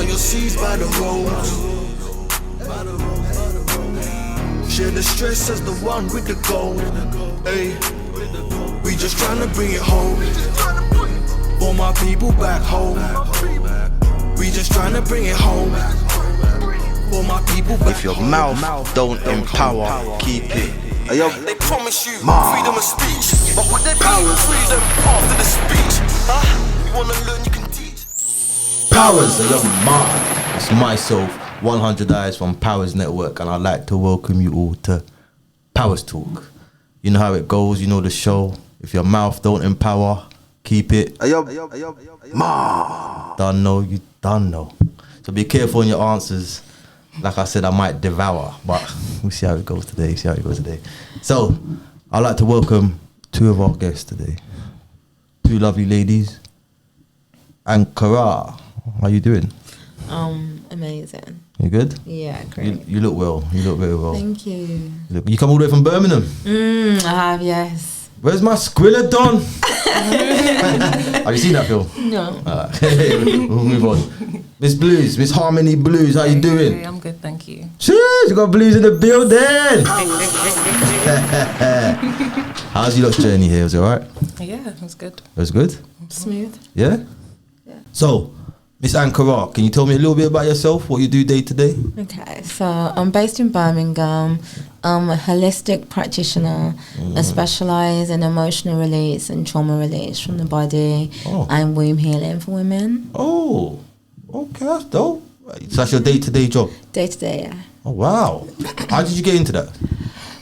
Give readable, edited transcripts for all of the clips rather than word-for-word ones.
your seeds by the road. Share the stress as the one with the gold. Hey, we just tryna bring it home. For my people back home. We just tryna bring it home. For my people back home. If your mouth don't empower, keep it. They promise you freedom of speech, but would they be freedom after the speech? You wanna learn, you can teach. Powers, a young man. It's myself, 100 Eyes from Powers Network, and I'd like to welcome you all to Powers Talk. You know how it goes, you know the show. If your mouth don't empower, keep it. Don't know, you don't know. So be careful in your answers. Like I said, I might devour, but we'll see how it goes today. So, I'd like to welcome two of our guests today. Two lovely ladies. Ankhkara, how you doing? Amazing. You good? Yeah, great. You look well. You look very well. Thank you. You come all the way from Birmingham? I have, yes. Where's my squilladon? Have you seen that film? No. We'll move on. Miss Blues, Miss Harmony Blues, how you doing? I'm good, thank you. Cheers, you got Blues in the building. How's your lot's journey here? Was it alright? Yeah, it was good. It was good? Smooth. Yeah? Yeah. So, Miss Ankhkara, can you tell me a little bit about yourself, what you do day to day? Okay, so I'm based in Birmingham. I'm a holistic practitioner. I specialise in emotional release and trauma release from the body and womb healing for women. Oh, okay, that's dope. So that's your day-to-day job? Day-to-day, yeah. Oh, wow. How did you get into that?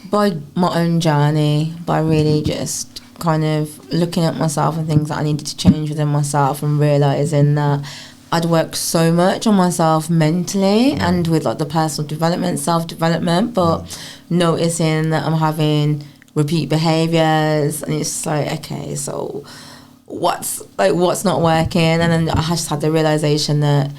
By my own journey, by really just kind of looking at myself and things that I needed to change within myself and realising that I'd worked so much on myself mentally and with like the personal development, self-development, but noticing that I'm having repeat behaviours and it's like, okay, so what's not working? And then I just had the realisation that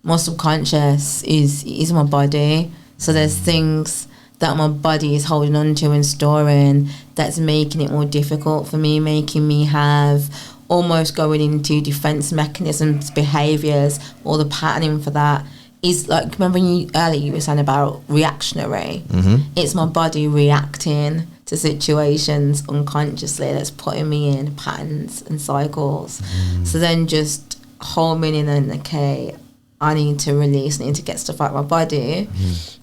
my subconscious is my body. So there's things that my body is holding on to and storing that's making it more difficult for me, making me have almost going into defense mechanisms, behaviors, or the patterning for that is like, remember earlier you were saying about reactionary? It's my body reacting to situations unconsciously that's putting me in patterns and cycles. So then just homing in and, okay, I need to release, I need to get stuff out of my body.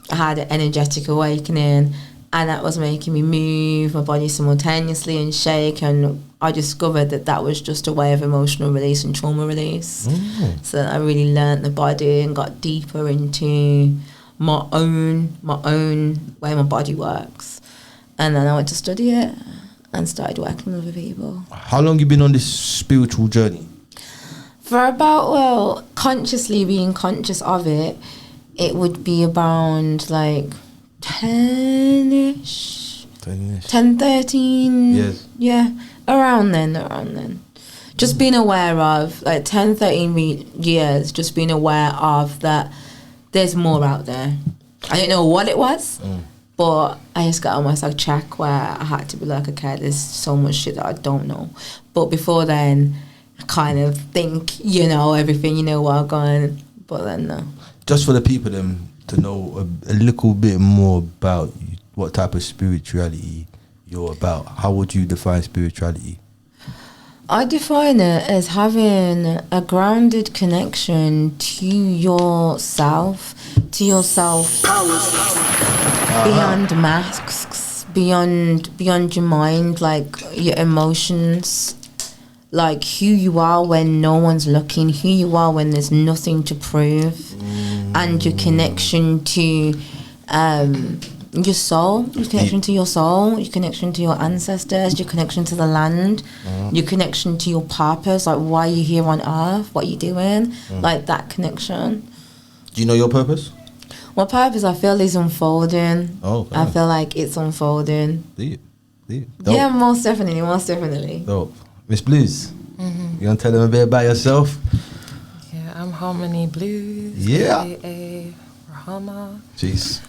I had an energetic awakening and that was making me move my body simultaneously and shake, and I discovered that was just a way of emotional release and trauma release. So I really learnt the body and got deeper into my own way my body works. And then I went to study it and started working with other people. How long you been on this spiritual journey? For about, consciously being conscious of it, it would be around like 10-ish. 10, 13. Yes. Yeah, around then. Just being aware of, like 10, 13 years, just being aware of that there's more out there. I didn't know what it was, but I just got almost like check where I had to be like, okay, there's so much shit that I don't know. But before then, I kind of think, you know, everything, you know where I'm going, but then no. Just for the people them to know a little bit more about what type of spirituality you're about, how would you define spirituality? I define it as having a grounded connection to yourself beyond masks, beyond your mind, like your emotions, like who you are when no one's looking, who you are when there's nothing to prove, and your connection to your soul, your connection to your soul, your connection to your ancestors, your connection to the land, your connection to your purpose, like why you're here on earth, what you're doing, like that connection. Do you know your purpose? My purpose, I feel, is unfolding. Oh, okay. I feel like it's unfolding. Deep. Yeah, most definitely. Dope. Miss Blues, you want to tell them a bit about yourself? Yeah, I'm Harmony Blues. Yeah. A.k.a. Rahama. Jeez.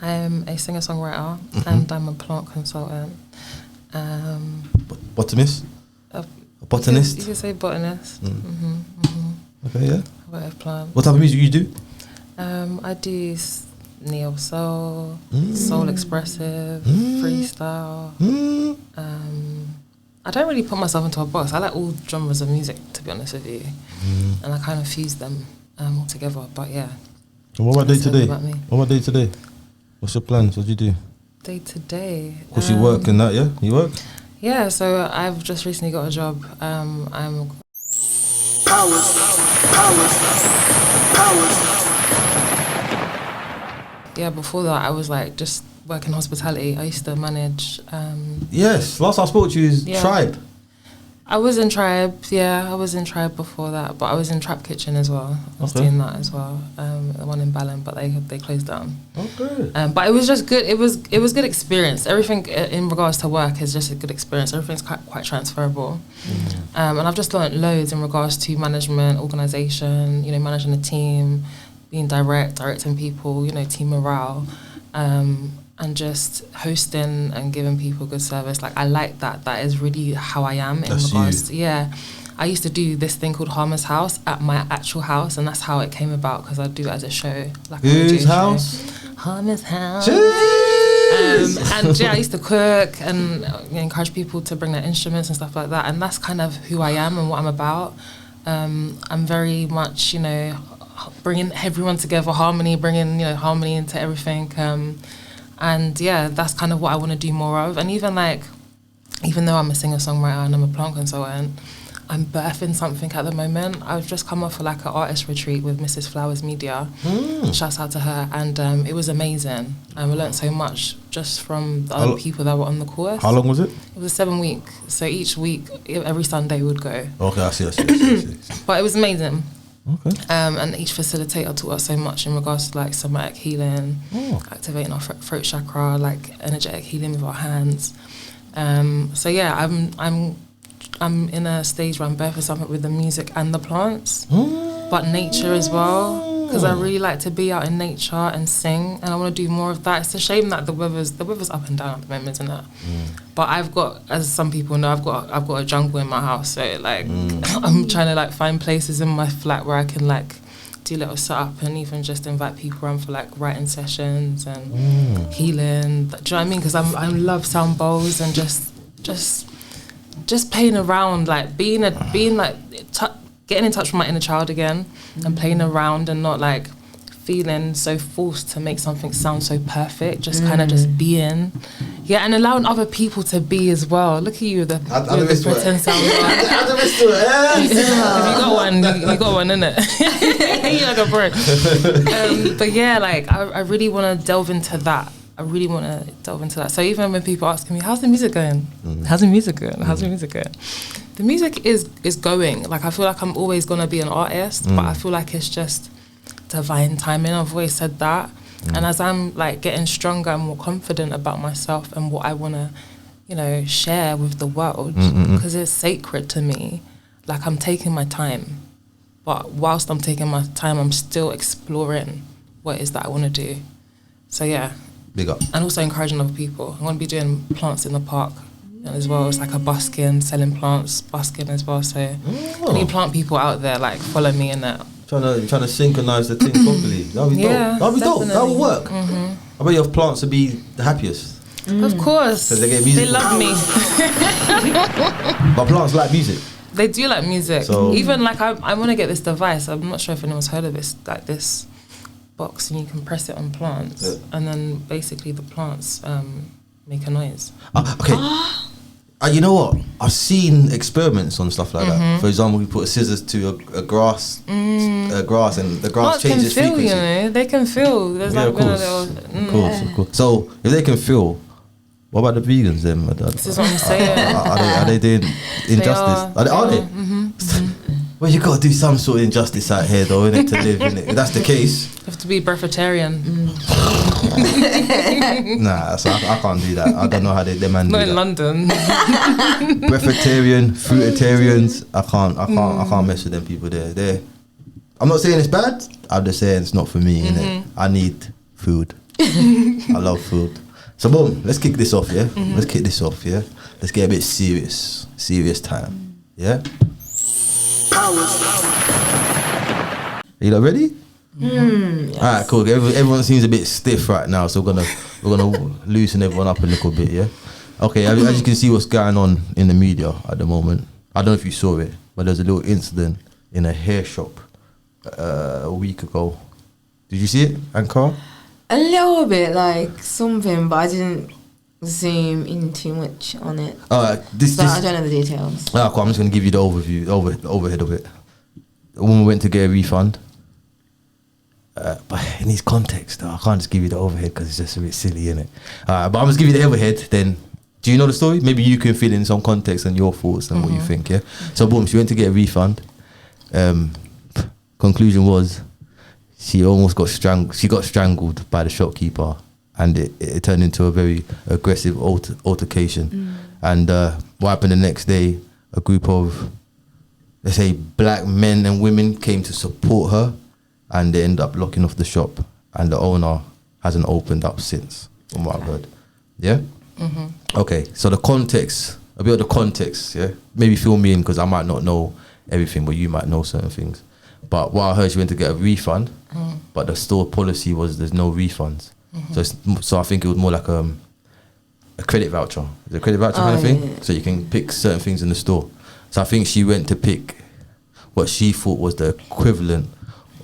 I'm a singer-songwriter and I'm a plant consultant. Botanist? A botanist? You could say botanist. Okay, yeah. Innovative plants. What type of music you do? I do neo soul, soul expressive, freestyle. I don't really put myself into a box. I like all genres of music, to be honest with you, and I kind of fuse them all together. But yeah. And what about day to day? About me. What about day to day? What's your plans? What do you do? Day to day. Of course, you work and that, yeah? You work? Yeah, so I've just recently got a job. I'm Yeah, before that I was like just working hospitality. I used to manage Yes, last I spoke to you is Tribe. I was in Tribe, I was in Tribe before that, but I was in Trap Kitchen as well. I was doing that as well. The one in Ballon, but they closed down. Okay. But it was just good. It was good experience. Everything in regards to work is just a good experience. Everything's quite transferable. And I've just learnt loads in regards to management, organisation, managing a team, being directing people, team morale. And just hosting and giving people good service. Like, I like that. That is really how I am in regards to, I used to do this thing called Harmoney's House at my actual house, and that's how it came about, because I do it as a show. Like whose house? Harmoney's House. And I used to cook and encourage people to bring their instruments and stuff like that, and that's kind of who I am and what I'm about. I'm very much, bringing everyone together, harmony, bringing, harmony into everything. And that's kind of what I want to do more of. And even though I'm a singer-songwriter and I'm a plant consultant, I'm birthing something at the moment. I've just come off like an artist retreat with Mrs. Flowers Media. Shouts out to her. And it was amazing. And we learnt so much just from the other people that were on the course. How long was it? It was 7 weeks. So each week, every Sunday we would go. Okay, I see. But it was amazing. Okay. And each facilitator taught us so much in regards to like somatic healing, activating our throat chakra, like energetic healing with our hands. So I'm in a stage where I'm birthing something with the music and the plants, but nature as well, because I really like to be out in nature and sing, and I want to do more of that. It's a shame that the weather's up and down at the moment, isn't it? But I've got, as some people know, I've got a jungle in my house, so like I'm trying to like find places in my flat where I can like do a little setup and even just invite people around for like writing sessions and healing. Do you know what I mean? Because I love sound bowls and just playing around, like getting in touch with my inner child again, and playing around and not like feeling so forced to make something sound so perfect, just kind of just being. And allowing other people to be as well. Look at you, the pretend sound. If you got one, you got one, innit? You're like a bird. But like I really want to delve into that. So even when people ask me, how's the music going? How's the music going? The music is going. Like, I feel like I'm always going to be an artist, but I feel like it's just divine timing. I've always said that. And as I'm like getting stronger and more confident about myself and what I want to, share with the world, because it's sacred to me, like I'm taking my time. But whilst I'm taking my time, I'm still exploring what it is that I want to do. So big up. And also encouraging other people. I'm going to be doing plants in the park as well. It's like a busking, selling plants, busking as well. So any plant people out there, like, follow me in that. Trying to synchronize the thing properly. That'll be dope. That'll be dope. That'll work. I bet your plants will be the happiest. Of course. Because they get music. They love me. But plants like music. They do like music. So, even like I want to get this device. I'm not sure if anyone's heard of this. Like this box, and you can press it on plants, and then basically the plants make a noise. Okay. You know what? I've seen experiments on stuff like that. For example, we put scissors to a grass, and the grass changes frequency. They can feel. There's like of course. So if they can feel, what about the vegans then? This is what I'm saying. Are they doing injustice? Are they? Well, you got to do some sort of injustice out here, though, innit, to live, innit? If that's the case, you have to be breatharian. Nah, so I can't do that. I don't know how they man do Not that. in London. Breatharian, fruitarians. I can't mess with them people there. I'm not saying it's bad. I'm just saying it's not for me, innit? I need food. I love food. So boom, let's kick this off, yeah? Let's kick this off, yeah? Let's get a bit serious. Serious time, yeah? Are you lot ready? Yes. All right, cool. Everyone seems a bit stiff right now, so we're gonna loosen everyone up a little bit, yeah. Okay, as you can see, what's going on in the media at the moment. I don't know if you saw it, but there's a little incident in a hair shop a week ago. Did you see it, Ankhkara? A little bit, like something, but I didn't zoom in too much on it. I don't know the details. Cool. I'm just gonna give you the overhead of it. The woman went to get a refund. But in his context, I can't just give you the overhead because it's just a bit silly, innit? But I'm just give you the overhead. Then, do you know the story? Maybe you can fill in some context and your thoughts and what you think. Yeah. So boom, she went to get a refund. Conclusion was, she almost got strangled. She got strangled by the shopkeeper, and it turned into a very aggressive altercation. And what happened the next day? A group of, let's say, black men and women came to support her. And they end up locking off the shop, and the owner hasn't opened up since, from what I've heard. Yeah? Okay, so a bit of the context, yeah? Maybe fill me in, because I might not know everything, but you might know certain things. But what I heard, she went to get a refund, but the store policy was there's no refunds. So I think it was more like a credit voucher. Is it a credit voucher kind of thing? Yeah. So you can pick certain things in the store. So I think she went to pick what she thought was the equivalent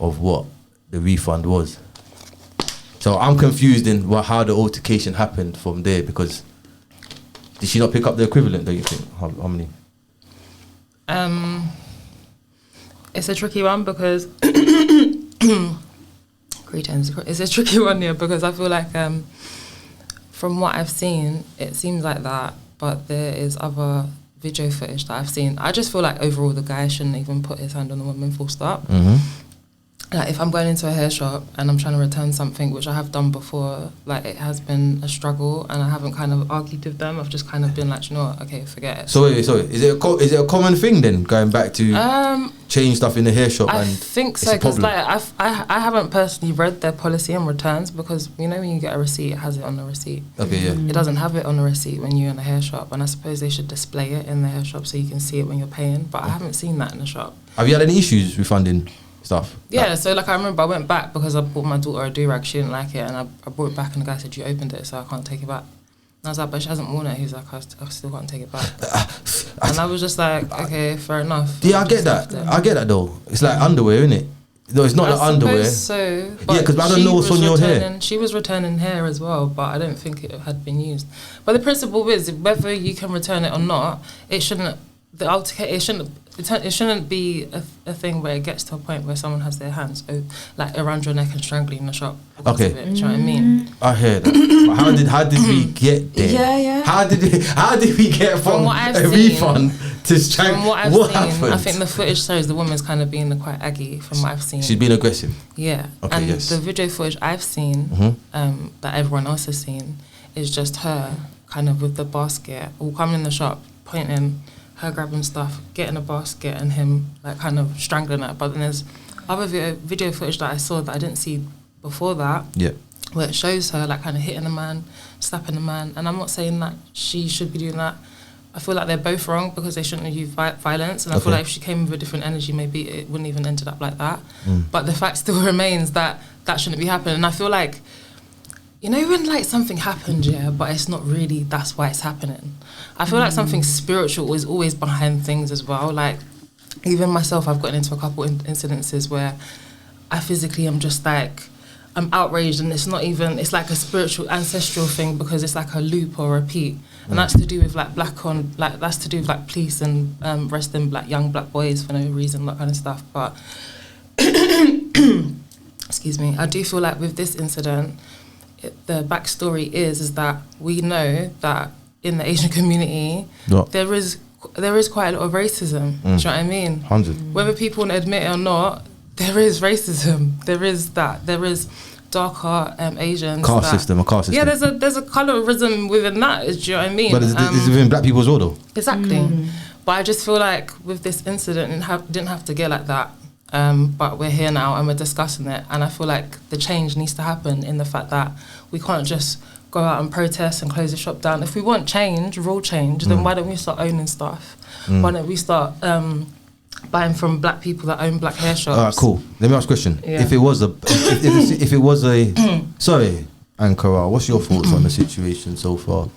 of what the refund was. So I'm confused in how the altercation happened from there, because did she not pick up the equivalent, do you think? Harmoney? It's a tricky one because greetings. It's a tricky one here because I feel like from what I've seen, it seems like that, but there is other video footage that I've seen. I just feel like overall the guy shouldn't even put his hand on the woman, full stop. Like if I'm going into a hair shop and I'm trying to return something, which I have done before, like it has been a struggle and I haven't kind of argued with them. I've just kind of been like, you know what, okay, forget it. So wait, sorry, is it a common thing then, going back to change stuff in the hair shop? I think so, because like I haven't personally read their policy on returns, because you know when you get a receipt, it has it on the receipt. Okay, yeah. It doesn't have it on the receipt when you're in a hair shop, and I suppose they should display it in the hair shop so you can see it when you're paying, but I haven't seen that in the shop. Have you had any issues refunding stuff? Yeah, so like I remember I went back because I bought my daughter a do-rag, she didn't like it, and I brought it back and the guy said, you opened it, so I can't take it back. And I was like, but she hasn't worn it. He's like, I still can't take it back. And I was just like, okay, fair enough. Yeah, I get that. I get that though. It's like underwear, isn't it? No, it's not like underwear. So, yeah, because I don't know what's on your hair. She was returning hair as well, but I don't think it had been used. But the principle is, whether you can return it or not, it shouldn't. It shouldn't be a thing where it gets to a point where someone has their hands like around your neck and strangling in the shop. Okay, do you know what I mean? I hear that. How did we get there? Yeah. How did we get from a refund to strangle? From what I've seen, happened? I think the footage shows the woman's kind of being quite aggy. From what I've seen, she's being aggressive. Yeah. Okay. And yes. the video footage I've seen, that everyone else has seen, is just her kind of with the basket, or coming in the shop, pointing. Her grabbing stuff, getting a basket, and him like kind of strangling her. But then there's other video footage that I saw that I didn't see before that. Yeah. Where it shows her like kind of hitting a man, slapping a man, and I'm not saying that she should be doing that. I feel like they're both wrong because they shouldn't have used violence, and I feel like if she came with a different energy, maybe it wouldn't even ended up like that. But the fact still remains that shouldn't be happening, and I feel like, you know, when like something happened, yeah, but it's not really that's why it's happening. I feel like something spiritual is always behind things as well. Like, even myself, I've gotten into a couple incidences where I physically am just like, I'm outraged, and it's not even, it's like a spiritual, ancestral thing, because it's like a loop or a repeat. And that's to do with like that's to do with like police and arresting young black boys for no reason, that kind of stuff. But, excuse me, I do feel like with this incident, the backstory is that we know that in the Asian community, there is quite a lot of racism. Do you know what I mean? 100. Whether people want to admit it or not, there is racism. There is that. There is darker Asians. A caste system. Yeah, there's a colorism within that. Do you know what I mean? But it's within black people as well, though. Exactly. But I just feel like with this incident, it didn't have to get like that. But we're here now and we're discussing it, and I feel like the change needs to happen in the fact that we can't just go out and protest and close the shop down. If we want change, real change, then why don't we start owning stuff? Why don't we start buying from black people that own black hair shops. All right, cool. Let me ask a question. Yeah. If it was a sorry, Ankhkara, what's your thoughts on the situation so far?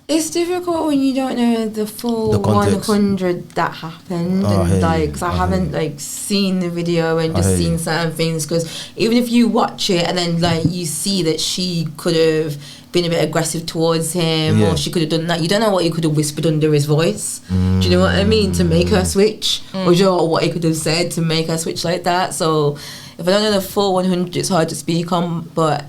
It's difficult when you don't know the full context. 100 that happened, Oh, I and hear like, you. 'cause I haven't like seen the video and I just hear seen you. certain things. Because even if you watch it and then like you see that she could have been a bit aggressive towards him, Yeah. or she could have done that, you don't know what he could have whispered under his voice. Do you know what I mean? To make her switch, or do you know what he could have said to make her switch like that? So if I don't know the full 100, it's hard to speak on. But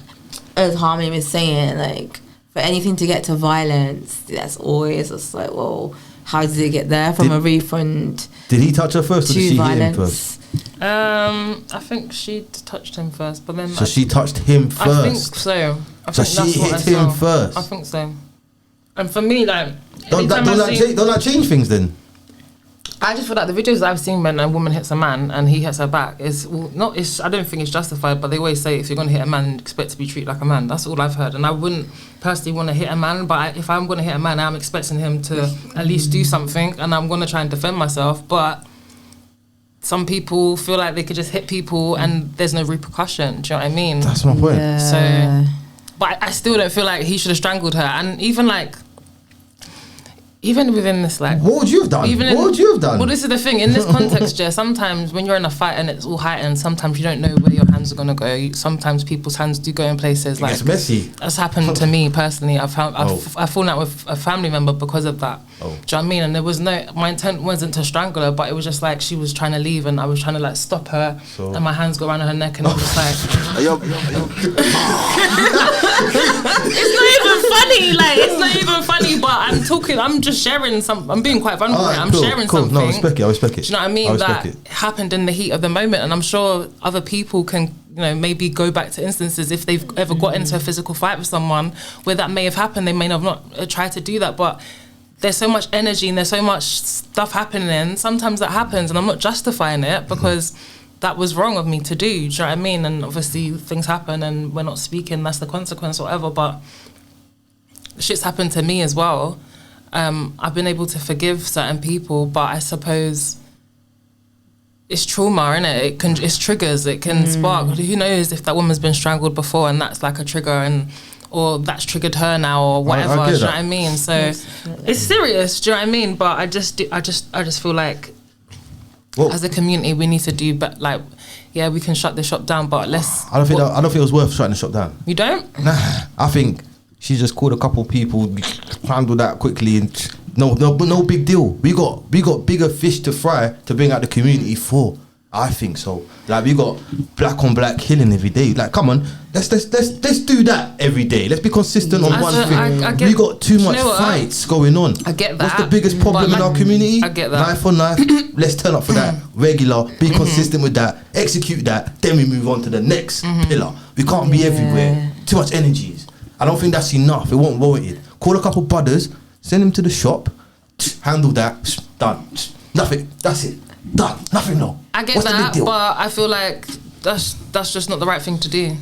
as Harmoney was saying, like, for anything to get to violence, that's always just like, well, how did it get there? From a refund Did he touch her first, or did to she hit him violence. first? I think she touched him first, but then So she touched him first. I think so. I So think she that's what I hit him saw. first. I think so. And for me, like, Don't anytime I see- that change things then? I just feel like the videos that I've seen when a woman hits a man and he hits her back is not. I don't think it's justified, but they always say if you're going to hit a man, expect to be treated like a man. That's all I've heard, and I wouldn't personally want to hit a man. But if I'm going to hit a man, I'm expecting him to at least do something, and I'm going to try and defend myself. But some people feel like they could just hit people and there's no repercussion. Do you know what I mean? That's my point. So, but I still don't feel like he should have strangled her. And even within this, like, What would you have done? What would you have done? Well, this is the thing. In this context, yeah, sometimes when you're in a fight and it's all heightened, sometimes you don't know where your hands are going to go. Sometimes people's hands do go in places like... It's messy. That's happened to me personally. I've fallen out with a family member because of that. Oh. Do you know what I mean? And there was my intent wasn't to strangle her, but it was just like she was trying to leave and I was trying to like stop her, and my hands go around her neck and I was just like... It's not even funny. Like, it's not even funny, but I'm just sharing some... I'm being quite vulnerable. Alright, I'm cool, sharing cool. something. No, I respect it. Do you know what I mean? That happened in the heat of the moment, and I'm sure other people can, maybe go back to instances if they've ever got into a physical fight with someone where that may have happened. They may have not tried to do that, but there's so much energy and there's so much stuff happening. Sometimes that happens, and I'm not justifying it because that was wrong of me to do. Do you know what I mean? And obviously things happen, and we're not speaking. That's the consequence, or whatever. But shit's happened to me as well. I've been able to forgive certain people, but I suppose it's trauma, innit? It's triggers. It can spark. Who knows if that woman's been strangled before, and that's like a trigger, or that's triggered her now, or whatever. Do you know what I mean? So it's serious. Do you know what I mean? But I just feel like as a community we need to do, but like, yeah, we can shut the shop down, but let's. I don't think it was worth shutting the shop down. You don't? Nah, I think she just called a couple people, handled that quickly, and no big deal. We got bigger fish to fry to bring out the community for. I think so. Like, we got black on black killing every day. Like, come on, let's do that every day. Let's be consistent on one thing. We got too much fights going on. I get that. What's the biggest problem in our community? I get that. Life on life. Let's turn up for that. Regular. Be consistent with that. Execute that. Then we move on to the next pillar. We can't be everywhere. Too much energies. I don't think that's enough. It won't warrant it. Call a couple brothers. Send them to the shop. Handle that. Done. Nothing. That's it. Done. Nothing. No. I get that, but I feel like that's just not the right thing to do.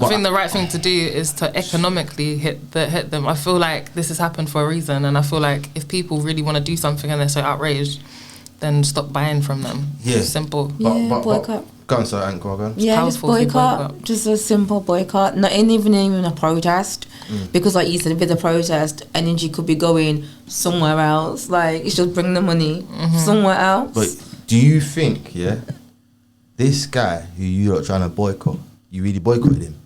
I think the right thing to do is to economically hit them. I feel like this has happened for a reason, and I feel like if people really want to do something and they're so outraged, then stop buying from them. Yeah. Simple. Boycott. Go on, sorry, Ankhkara, go on. Yeah, just boycott. Just a simple boycott. Not even a protest. Because like you said, with a protest, energy could be going somewhere else. Like, it's just bring the money somewhere else. But do you think, this guy who you're trying to boycott, you really boycotted him?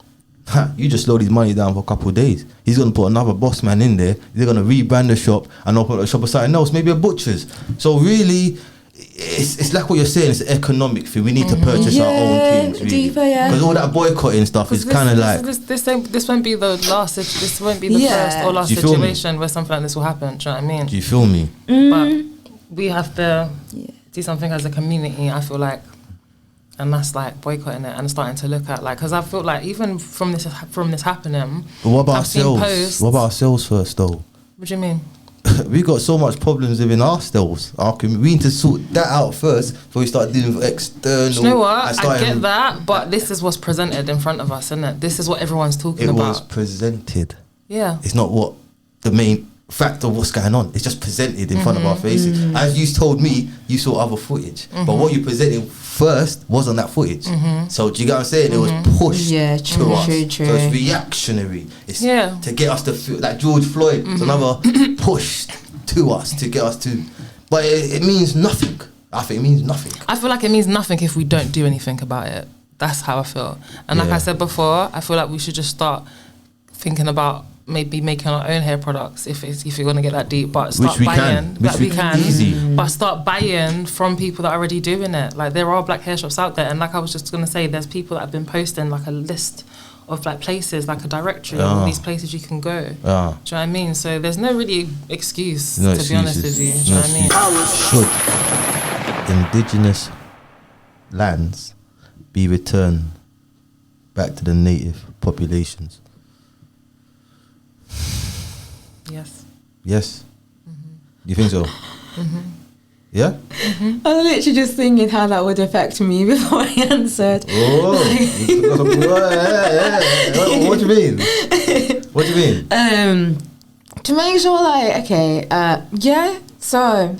You just slowed his money down for a couple of days. He's going to put another boss man in there. They're going to rebrand the shop and open a shop or something else, maybe a butcher's. So really, it's like what you're saying, it's an economic thing. We need to purchase our own things, really. Deeper, Because all that boycotting stuff is kind of like... This won't be the last, this won't be the first or last situation where something like this will happen. Do you know what I mean? Do you feel me? But we have to do something as a community, I feel like. And that's like boycotting it and starting to look at, like, because I feel like even from this happening, but what about I've seen ourselves? posts. What about ourselves first, though? What do you mean? We got so much problems within ourselves. We need to sort that out first before we start dealing with external. Do you know what? I get that, but this is what's presented in front of us, isn't it? This is what everyone's talking about. It was presented. Yeah. It's not what the main fact of what's going on. It's just presented in front of our faces. As you told me, you saw other footage, but what you presented first wasn't that footage. So do you get what I'm saying? It was pushed to us. So it's reactionary. It's to get us to feel like George Floyd. It's another push to us to get us to. But it means nothing. I think it means nothing. I feel like it means nothing if we don't do anything about it. That's how I feel. And like I said before, I feel like we should just start thinking about maybe making our own hair products if you're going to get that deep, but start buying. Easy. But start buying from people that are already doing it. Like, there are black hair shops out there, and like I was just going to say, there's people that have been posting like a list of like places, like a directory of all these places you can go. Do you know what I mean? So there's no really excuse, to be honest with you. Do you know what I mean? Should indigenous lands be returned back to the native populations? Yes. You think so? Yeah? I was literally just thinking how that would affect me before I answered. What do you mean? What do you mean? To make sure, like, okay, so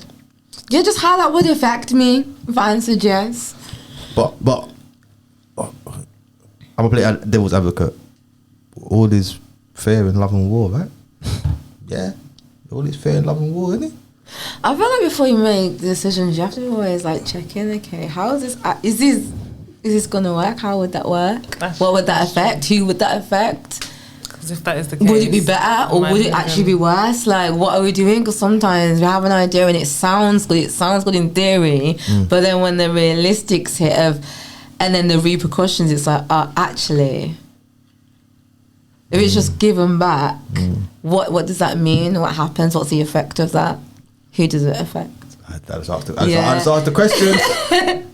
just how that would affect me if I answered yes. But I'm gonna play devil's advocate. All is fair in love and war, right? Yeah, all is fair in love and war, isn't it? I feel like before you make decisions, you have to always like check in. Okay, how is this? Is this gonna work? How would that work? What would that affect? Who would that affect? Because if that is the case, would it be better or would it actually be worse? Like, what are we doing? Because sometimes we have an idea and it sounds good. It sounds good in theory, but then when the realistics hit and then the repercussions, it's like, actually. If it's just given back, what does that mean? What happens? What's the effect of that? Who does it affect? I just asked the question.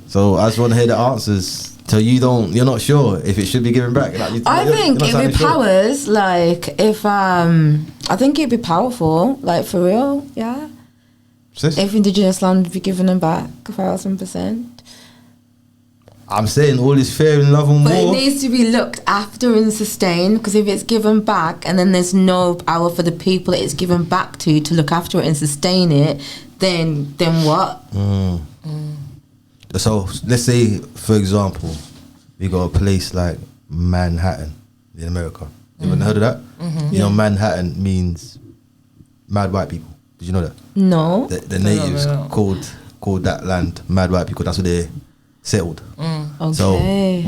So I just want to hear the answers. So you're not sure if it should be given back. Like, I think if it powers, like if I think it'd be powerful, like for real, yeah. Sis? If indigenous land would be given them back 1,000%. I'm saying all is fair in love and war. But it needs to be looked after and sustained, because if it's given back and then there's no power for the people that it's given back to look after it and sustain it, then what? So let's say, for example, we got a place like Manhattan in America. You ever heard of that? You know, Manhattan means mad white people. Did you know that? No. The natives called that land mad white people. That's what they settled. Okay. So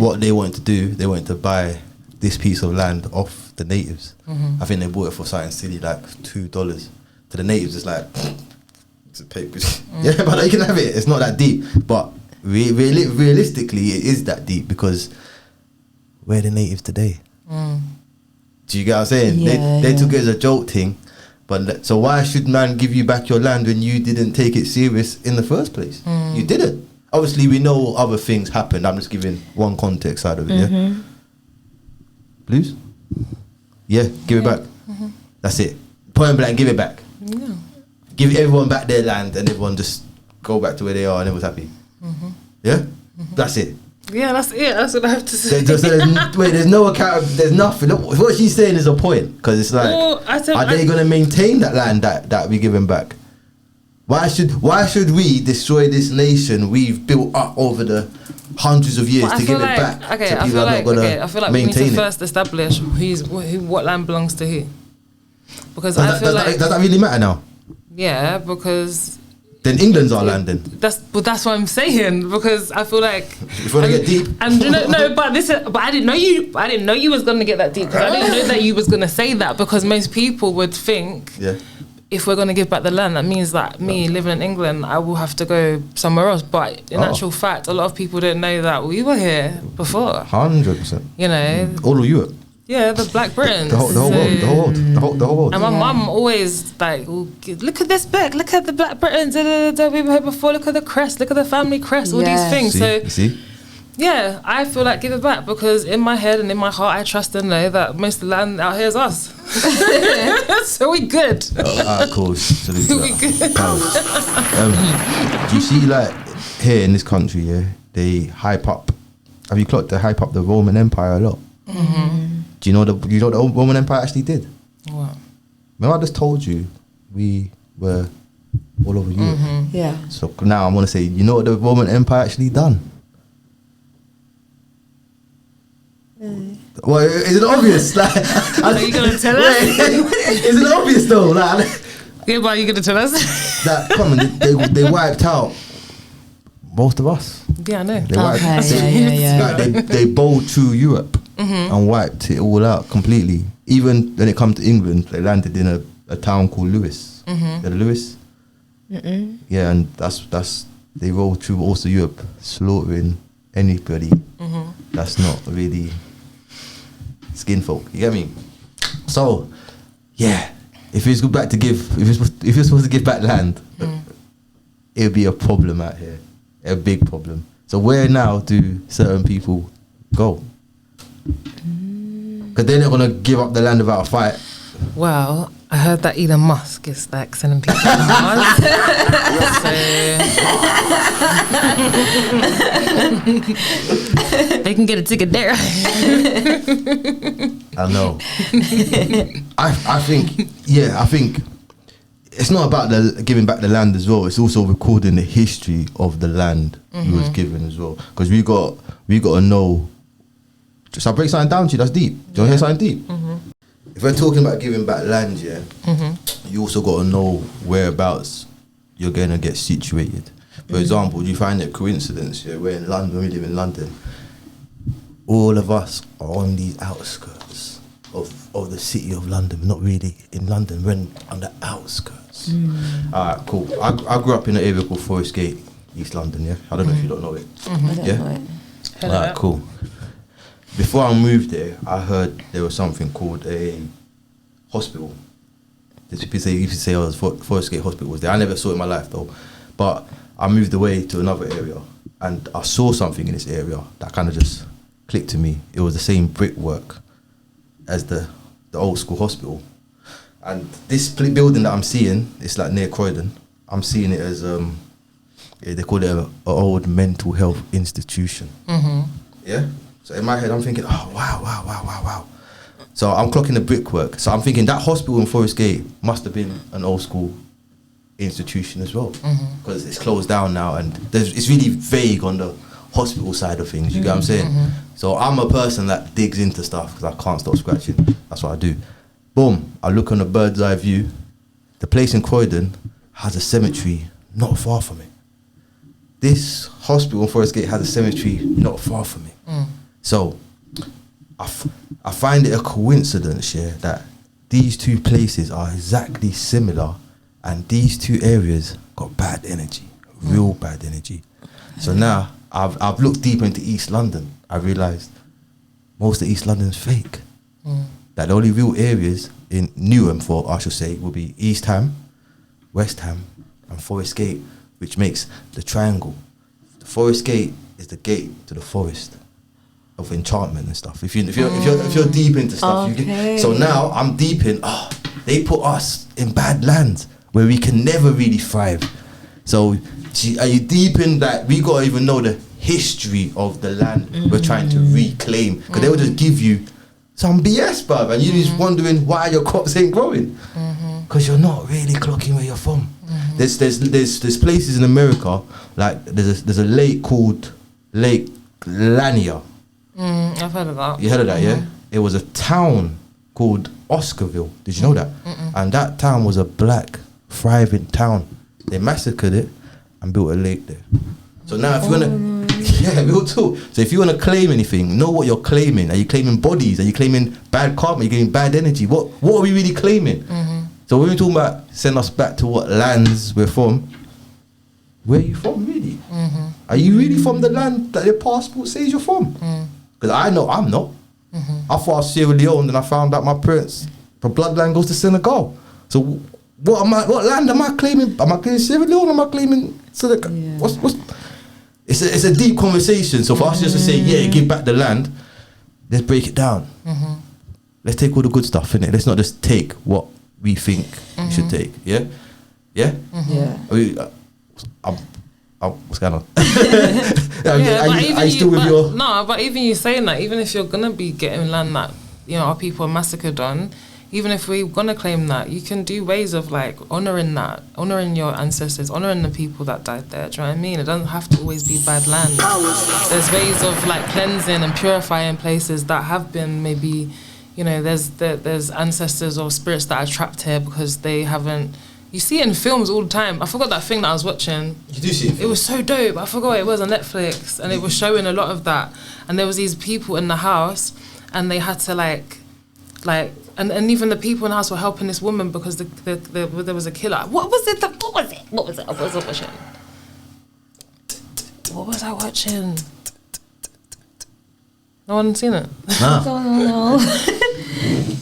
what they wanted to do, they wanted to buy this piece of land off the natives. I think they bought it for something silly like $2. To the natives, it's like it's a paper. Yeah, but you can have it. It's not that deep. But realistically, it is that deep, because where are the natives today? Do you get what I'm saying? They took it as a joke thing. But so why should man give you back your land when you didn't take it serious in the first place? You didn't. Obviously, we know other things happened. I'm just giving one context side of it. Yeah. Blues. Yeah, give it back. That's it. Point blank, give it back. Yeah. Give everyone back their land, and everyone just go back to where they are, and everyone's happy. Yeah, that's it. Yeah, that's it. That's what I have to say. There's no account. There's nothing. What she's saying is a point, because it's like, are they going to maintain that land that we giving back? Why should we destroy this nation we've built up over the hundreds of years to give it back to people that are not going to maintain it? I feel like we need to first establish what land belongs to who. Because does that really matter now? Yeah, because then England's our land then. That's what I'm saying, because I feel like if you want to get deep. And but I didn't know you was gonna get that deep, because I didn't know that you was gonna say that, because most people would think if we're going to give back the land, that means that me living in England, I will have to go somewhere else. But in actual fact, a lot of people don't know that we were here before. 100%. You know, all of Europe. Yeah, the Black Britons. The whole world. And my mum always like, look at this book, look at the Black Britons, we were here before, look at the crest, look at the family crest, all these things. See? Yeah, I feel like give it back, because in my head and in my heart, I trust and know that most of the land out here is us. So we good. Cool. We good. Do you see, like, here in this country, they hype up. Have you clocked they hype up the Roman Empire a lot? Do you know what the Roman Empire actually did? What? Remember I just told you we were all over Europe. Yeah. So now I'm gonna say, you know what the Roman Empire actually done? Well, is it obvious? Like, Are you gonna tell us? is it obvious though? Like, Yeah, but are you gonna tell us? that come on, they wiped out most of us. Yeah, I know. They wiped, Yeah. like, they bowled through Europe and wiped it all out completely. Even when it come to England, they landed in a town called Lewis. Yeah, Lewis. Yeah, and that's they rolled through also Europe, slaughtering anybody that's not really skin folk. You get me? So, yeah, if it's back to give, if you're supposed to give back land, it would be a problem out here, a big problem. So where now do certain people go? Because they're not gonna give up the land without a fight. Well, I heard that Elon Musk is like sending people to Mars. So they can get a ticket there. I know. I think it's not about the giving back the land as well. It's also recording the history of the land you was given as well. Because we got to know. So I break something down to you. That's deep. Do you want to hear something deep? If we're talking about giving back land, yeah, you also got to know whereabouts you're going to get situated. For example, you find it a coincidence, yeah, we're in London, we live in London. All of us are on these outskirts of the city of London. We're not really in London, we're on the outskirts. Alright, cool. I grew up in an area called Forest Gate, East London, yeah? I don't know if you don't know it. I don't Yeah? know it. Alright, cool. Before I moved there, I heard there was something called a hospital. People used to say, oh, Forest Gate Hospital was there. I never saw it in my life though. But I moved away to another area and I saw something in this area that kind of just clicked to me. It was the same brickwork as the old school hospital. And this building that I'm seeing, it's like near Croydon. I'm seeing it as, they call it an old mental health institution. Yeah? So in my head, I'm thinking, oh, wow. So I'm clocking the brickwork. So I'm thinking that hospital in Forest Gate must have been an old school institution as well. Because it's closed down now and it's really vague on the hospital side of things, you get what I'm saying? So I'm a person that digs into stuff because I can't stop scratching. That's what I do. Boom, I look on a bird's eye view. The place in Croydon has a cemetery not far from it. This hospital in Forest Gate has a cemetery not far from it. So, I find it a coincidence, yeah, that these two places are exactly similar and these two areas got bad energy, real bad energy. So now, I've looked deeper into East London. I realised most of East London's fake. That the only real areas in Newham, for I should say, will be East Ham, West Ham and Forest Gate, which makes the triangle. The Forest Gate is the gate to the forest of enchantment and stuff. If you're deep into stuff, you get, so now I'm deep in. They put us in bad lands where we can never really thrive. So are you deep in that? We gotta even know the history of the land we're trying to reclaim, because they will just give you some BS, bruv, and you're just wondering why your crops ain't growing, because you're not really clocking where you're from. There's places in America, like there's a lake called Lake Lanier. I've heard of that. You heard of that, yeah? It was a town called Oscarville. Did you know that? And that town was a black, thriving town. They massacred it and built a lake there. So now if you wanna, yeah, real talk. So if you wanna claim anything, know what you're claiming. Are you claiming bodies? Are you claiming bad karma? Are you claiming bad energy? What are we really claiming? So when we're talking about send us back to what lands we're from, where are you from really? Are you really from the land that your passport says you're from? Because I know I'm not. I thought I was Sierra Leone, and I found out my parents, the bloodline goes to Senegal. So what land am I claiming? Am I claiming Sierra Leone? Am I claiming Senegal? Yeah. It's a deep conversation. So for us just to say, yeah, give back the land, let's break it down. Let's take all the good stuff in it. Let's not just take what we think we should take. Yeah? Yeah? What's going on? Are you still with your... No, but even you saying that, even if you're going to be getting land that, our people are massacred on, even if we're gonna claim that, you can do ways of like honouring your ancestors, honouring the people that died there. Do you know what I mean? It doesn't have to always be bad land. There's ways of like cleansing and purifying places that have been maybe, you know, there's ancestors or spirits that are trapped here because they haven't. You see it in films all the time. I forgot that thing that I was watching. You do see it? It was so dope. I forgot what it was on Netflix, and it was showing a lot of that. And there was these people in the house, and they had to like. And even the people in the house were helping this woman because there was a killer. What was it? What was I watching? What was I watching? No one seen it? Nah. No.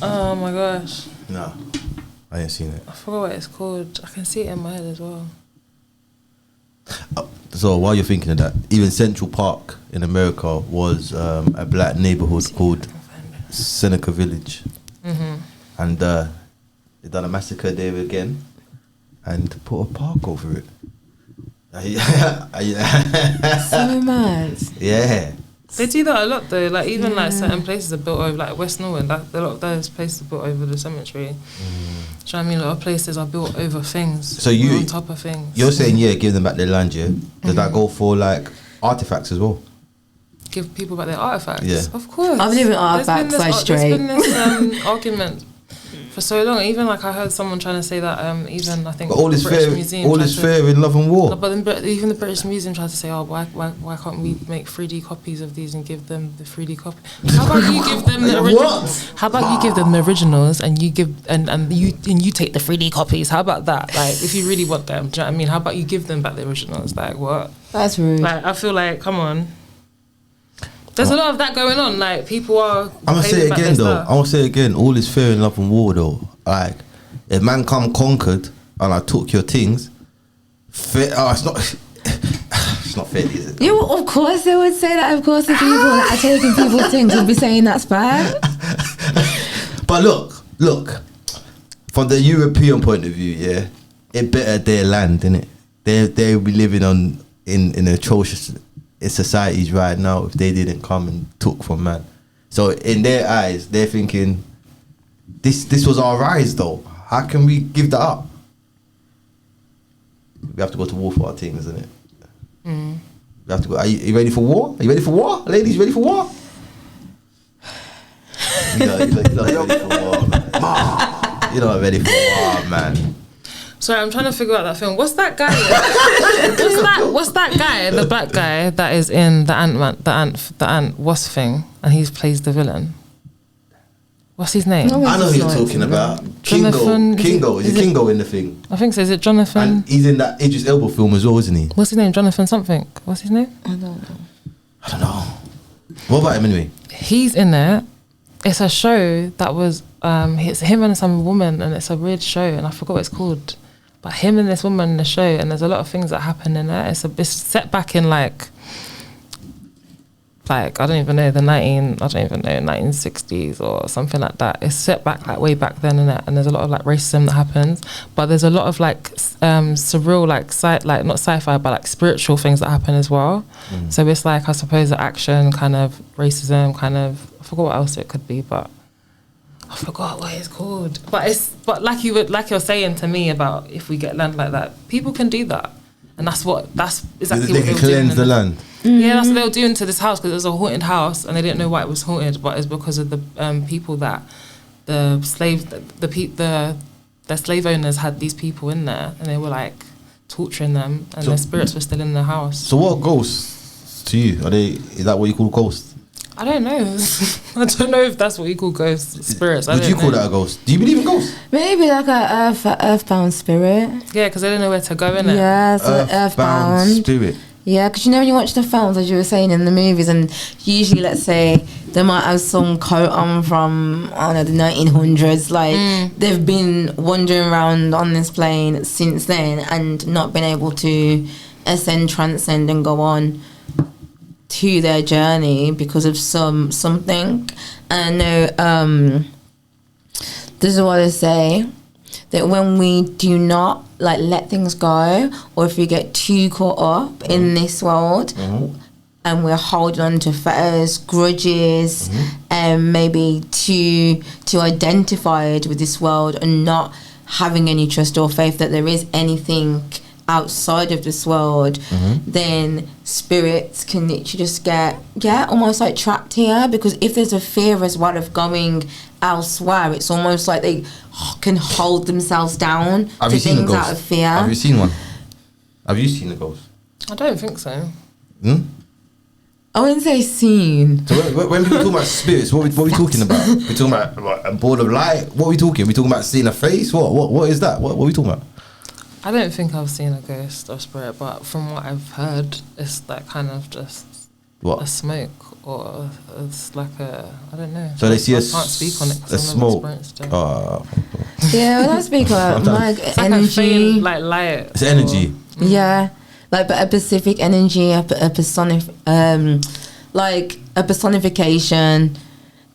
Oh my gosh. No, I ain't seen it. I forgot what it's called. I can see it in my head as well. So while you're thinking of that, even Central Park in America was a black neighborhood called Seneca Village. Mm-hmm. And they done a massacre there again and put a park over it. So mad. Yeah. They do that a lot though. Like even like certain places are built over, like West Norwood. A lot of those places are built over the cemetery. Do you know what I mean? A lot of places are built over things. So you on top of things. You're saying give them back their land, yeah? Does that go for like artifacts as well? Give people back their artifacts. Yeah. Of course. I believe in artifacts so straight. There's been this argument for so long. Even like I heard someone trying to say that even I think But all the is British fair. Museum All tried is to- fair in love and war. But even the British Museum tried to say, why can't we make 3D copies of these and give them the 3D copy? How about you give them the originals? How about you give them the originals and you give and you take the 3D copies? How about that? Like if you really want them, do you know what I mean? How about you give them back the originals? Like what? That's rude. Like I feel like come on. There's a lot of that going on. Like people are. I'm gonna say it again though. I'm gonna say it again. All is fair in love and war though. Like if man come conquered and I took your things, fair. Oh, it's not. It's not fair, is it? Yeah, well, of course they would say that. Of course, the people that are taking people's things would be saying that's bad. But look. From the European point of view, yeah, it better their land, innit? They be living in atrocious societies right now if they didn't come and took from man. So in their eyes, they're thinking, this was our rise though. How can we give that up? We have to go to war for our things, isn't it? We have to go. Are you ready for war? Are you ready for war? Ladies, ready for war? You're not ready for war, man. You're not ready for war, man. Sorry, I'm trying to figure out that film. What's that guy? What's that guy? The black guy that is in the Ant Wasp thing, and he plays the villain. What's his name? No, I know who you're talking about. Jonathan- Kingo. Is it Kingo in the thing? I think so. Is it Jonathan? And he's in that Idris Elba film as well, isn't he? What's his name? Jonathan something. What's his name? I don't know. I don't know. What about him anyway? He's in it. It's a show that was it's him and some woman, and it's a weird show, and I forgot what it's called. But him and this woman in the show, and there's a lot of things that happen in it. It's set back in like I don't even know 1960s or something like that. It's set back like way back then in it, and there's a lot of like racism that happens. But there's a lot of like surreal like not sci-fi but like spiritual things that happen as well. So it's like I suppose the action kind of racism kind of I forgot what else it could be, but I forgot what it's called. But like you're saying to me about if we get land like that, people can do that, and that's exactly They what can were doing cleanse the land. Yeah, that's what they were doing to this house because it was a haunted house, and they didn't know why it was haunted, but it's because of the people that the slave owners had these people in there, and they were like torturing them, and their spirits were still in the house. So what ghosts to you? Is that what you call ghosts? I don't know. I don't know if that's what you call ghosts, spirits. Would you call that a ghost? Do you believe in ghosts? Maybe like a earthbound spirit. Yeah, because they don't know where to go in it. Yeah, so earthbound. Spirit. Yeah, because you know when you watch the films, as you were saying in the movies, and usually, let's say, they might have some coat on from, I don't know, the 1900s. Like, they've been wandering around on this plane since then and not been able to ascend, transcend, and go on to their journey because of something. And I know, this is what I say, that when we do not let things go, or if we get too caught up in this world, and we're holding on to fetters, grudges, and maybe to identified with this world and not having any trust or faith that there is anything outside of this world, then spirits can literally just get almost like trapped here, because if there's a fear as well of going elsewhere, it's almost like they can hold themselves down Have to you seen a things ghost? out of fear. Have you seen one? Have you seen a ghost? I don't think so. I wouldn't say seen. So when we talk about spirits, what we talking about? We talking about a ball of light? What are we talking? We talking about seeing a face? What is that? What are we talking about? I don't think I've seen a ghost or spirit, but from what I've heard, it's like kind of just a smoke, or it's like a, I don't know. So they see I can't speak on it a because I've smoke. never experienced it. Yeah, when I speak about like It's like a energy, faint, like light. It's energy. yeah, like but a specific energy, a personification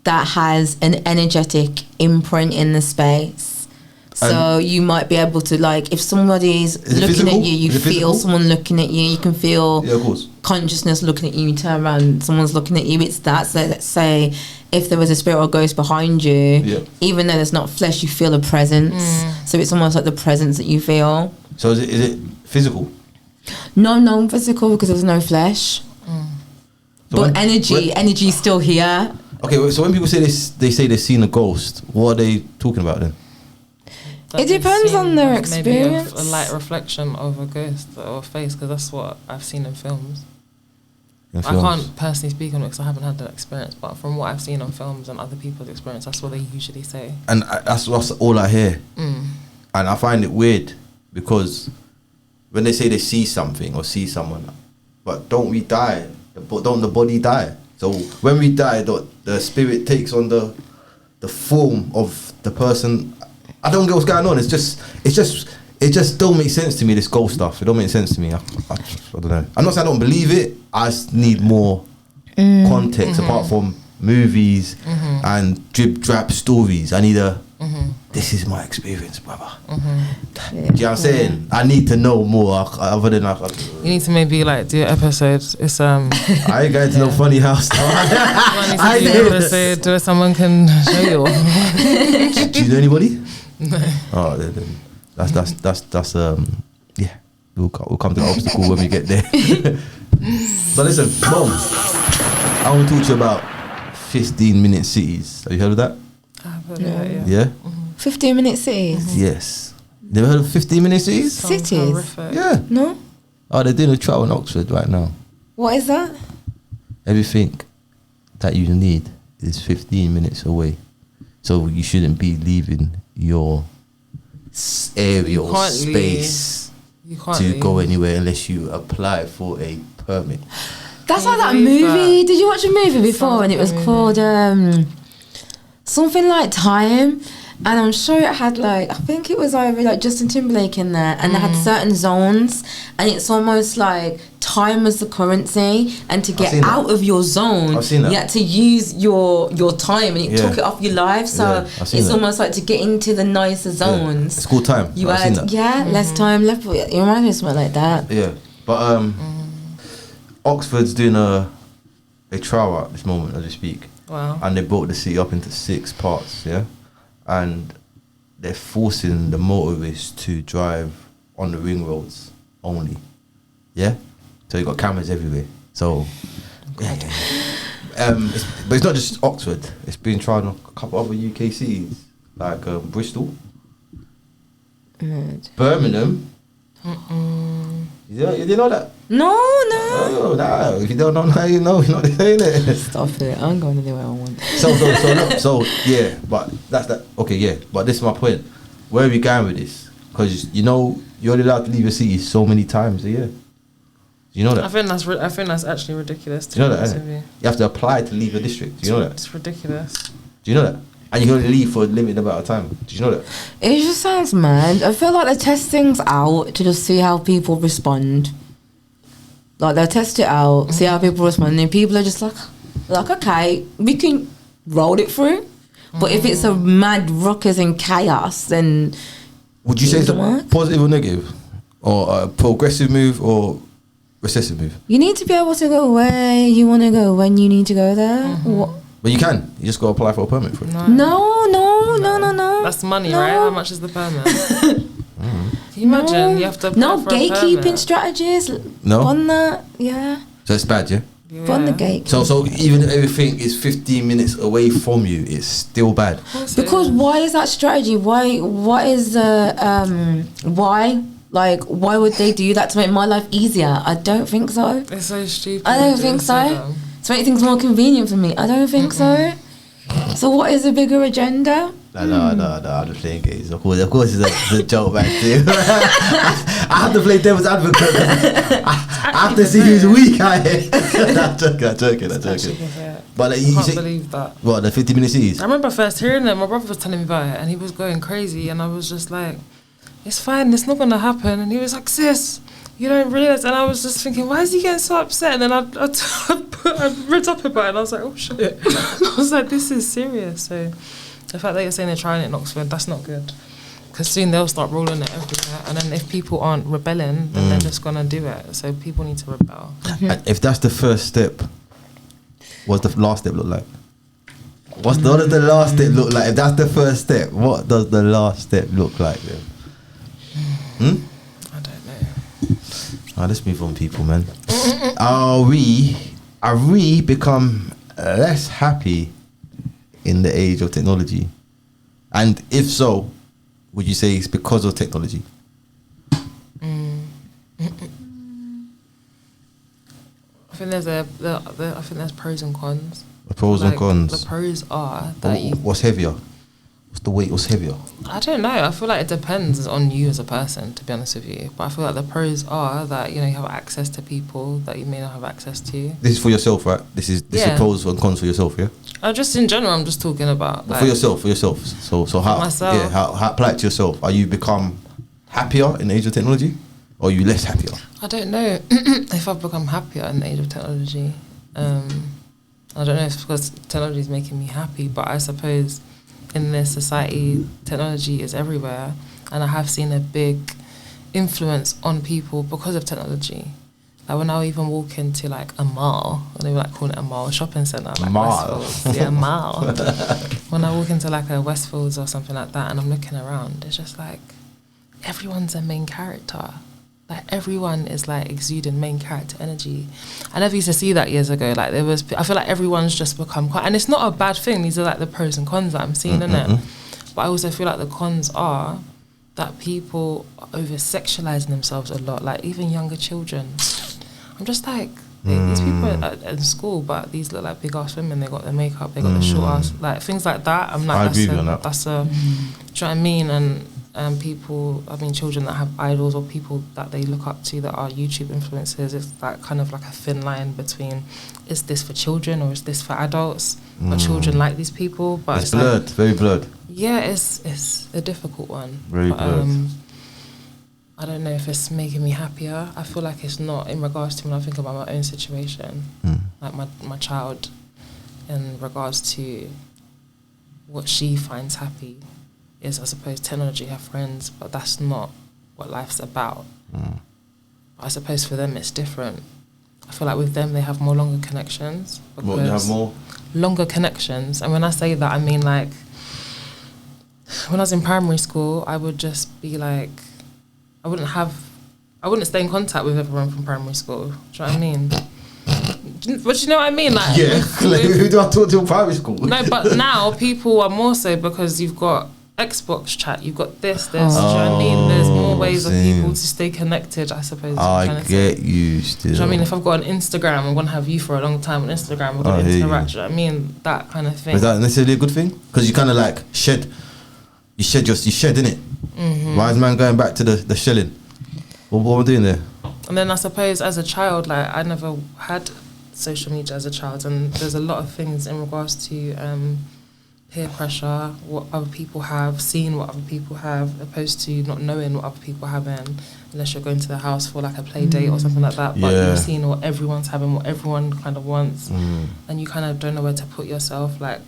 that has an energetic imprint in the space. So you might be able to, like, if somebody's looking physical? at you, you Is it feel physical? someone looking at you. You can feel Yeah, of course. consciousness looking at you. You turn around, someone's looking at you. It's that. So let's say if there was a spirit or ghost behind you, even though there's not flesh, you feel a presence. So it's almost like the presence that you feel. So is it physical? No physical, because there's no flesh. So But energy's still here. Okay, so when people say they say they've seen a ghost, what are they talking about then? That It they've depends seen on their maybe experience. a light reflection of a ghost or a face, because that's what I've seen in films. In I films? can't personally speak on it because I haven't had that experience, but from what I've seen on films and other people's experience, that's what they usually say. And that's all I hear. And I find it weird because when they say they see something or see someone, but don't we die? Don't the body die? So when we die, the spirit takes on the form of the person. I don't get what's going on. It just don't make sense to me. This ghost stuff. It don't make sense to me. I don't know. I'm not saying I don't believe it. I just need more context apart from movies and drip drap stories. I need this is my experience, brother. Do you know what I'm saying? I need to know more other than You need to maybe like do an episode. It's I ain't going to no funny house. I need to do an episode where someone can show you. Do you know anybody? No. Oh, then that's yeah. We'll come to the obstacle when we get there. So listen, Mom, I want to talk to you about 15-minute cities. Have you heard of that? I've heard of that, Yeah. 15-minute cities. Yes. Never heard of 15-minute cities? Sounds Cities? horrific. Yeah. No? Oh, they're doing a trial in Oxford right now. What is that? Everything that you need is 15 minutes away. So you shouldn't be leaving your area or can't space You can't to leave. go anywhere unless you apply for a permit. That's Can like you that believe movie. that? Did you watch a movie before and it was Something. called something like Time? And I'm sure it had like, I think it was either like Justin Timberlake in there, and they had certain zones, and it's almost like time was the currency, and to get seen that. out of your zone, I've seen that. you had to use your time, and it Yeah. took it off your life. So Yeah, I've seen it's that. almost like to get into the nicer zones. It's called Time. You I've seen had that. less time left. It reminds me of something like that. Yeah, but Oxford's doing a trial at this moment as we speak. Wow. And they broke the city up into 6 parts, yeah? And they're forcing the motorists to drive on the ring roads only, yeah? So you got cameras everywhere. So, yeah. But it's not just Oxford. It's been tried on a couple other UK cities, like Bristol, Birmingham. Yeah, you didn't know that? No. Oh, nah, if you don't know now, you know, you're not saying it. Stop it. I'm going to do what I want. So yeah, but that's that. Okay, yeah, but this is my point. Where are we going with this? Because you're only allowed to leave your city so many times a year. You know that? I think that's actually ridiculous. To Do you know be that? honest Innit? with you. You have to apply to leave a district. Do you know that? It's ridiculous. Do you know that? And you can only leave for a limited amount of time. Do you know that? It just sounds mad. I feel like they test things out to just see how people respond. Like they'll test it out, see how people respond, and people are just like okay, we can roll it through. But if it's a mad ruckus and chaos, then Would you say it's a What? positive or negative, or a progressive move, or recessive move. You need to be able to go where you want to go when you need to go there. What? But you can. You just got to apply for a permit for it. No. That's money, right? How much is the permit? Can you imagine? You have to apply for a gatekeeping permit. strategies. No? On that, yeah. So it's bad, yeah? On the gate. So even if everything is 15 minutes away from you, it's still bad. Because why is that strategy? What is why? Like, why would they do that to make my life easier? I don't think so. It's so stupid. I don't think so. To make things more convenient for me. I don't think so. So what is the bigger agenda? No, I'm just playing games. Of course it's a joke back too. I have to play devil's advocate. I have to see who's weak out here. I'm joking. But like, I can't believe that. What, the 50-minute series? I remember first hearing it, my brother was telling me about it and he was going crazy and I was just like, it's fine, it's not going to happen. And he was like, sis, you don't realise. And I was just thinking, why is he getting so upset? And then I read up about it and I was like, oh shit. I was like, this is serious. So the fact that you're saying they're trying it in Oxford, that's not good. Because soon they'll start rolling it everywhere. And then if people aren't rebelling, then they're just going to do it. So people need to rebel. And if that's the first step, what's the last step look like? What does the last step look like? If that's the first step, what does the last step look like then? I don't know. Let's move on, people, man. Are we become less happy in the age of technology? And if so, would you say it's because of technology? I think there's pros and cons. The pros and cons. The pros are that what's heavier? What's the weight? What's heavier? I don't know. I feel like it depends on you as a person, to be honest with you. But I feel like the pros are that, you know, you have access to people that you may not have access to. This is for yourself, right? This is pros and cons for yourself, yeah? Just in general, I'm just talking about. Like, for yourself. So how? Myself. Yeah. How apply it to yourself? Are you become happier in the age of technology, or are you less happier? I don't know if I've become happier in the age of technology. I don't know if it's because technology is making me happy, but I suppose in this society, technology is everywhere, and I have seen a big influence on people because of technology. Like when I even walk into like a mall, and they were like calling it a mall, a shopping centre, like mall. Westfields. Yeah, mall. When I walk into like a Westfields or something like that, and I'm looking around, it's just like everyone's a main character. Like everyone is like exuding main character energy. I never used to see that years ago. Like I feel like everyone's just become quite, and it's not a bad thing. These are like the pros and cons that I'm seeing in it. But I also feel like the cons are that people are over sexualizing themselves a lot. Like even younger children. I'm just like, these people are in school, but these look like big ass women. They got their makeup, they got the short ass, like things like that. I'm like, I agree with you on that. That's a, do you know what I mean? And people, I mean, children that have idols or people that they look up to that are YouTube influencers, it's like kind of like a thin line between, is this for children or is this for adults? But children like these people, but it's blurred, like, very blurred. Yeah, it's a difficult one. Very blurred. I don't know if it's making me happier. I feel like it's not in regards to when I think about my own situation, like my child, in regards to what she finds happy. Is I suppose technology, her friends, but that's not what life's about. I suppose for them it's different. I feel like with them they have more longer connections. What, they have more? Longer connections. And when I say that, I mean like, when I was in primary school, I would just be like, I wouldn't stay in contact with everyone from primary school. Do you know what I mean? But you know what I mean? Like, yeah, who do I talk to in primary school? No, but now people are more so because you've got Xbox chat, you've got this, do you know what I mean? There's more ways of people to stay connected, I suppose. I get you still. Do you know what I mean? If I've got an Instagram, I'm going to have you for a long time on Instagram, we're going to interact, do you know what I mean? That kind of thing. Is that necessarily a good thing? Because you kind of like shed, innit? Why is man going back to the shelling? What am I doing there? And then I suppose as a child, like I never had social media as a child, and there's a lot of things in regards to peer pressure, what other people have, seeing what other people have, opposed to not knowing what other people have unless you're going to the house for like a play date or something like that. But you're seeing what everyone's having, what everyone kind of wants, and you kind of don't know where to put yourself. Like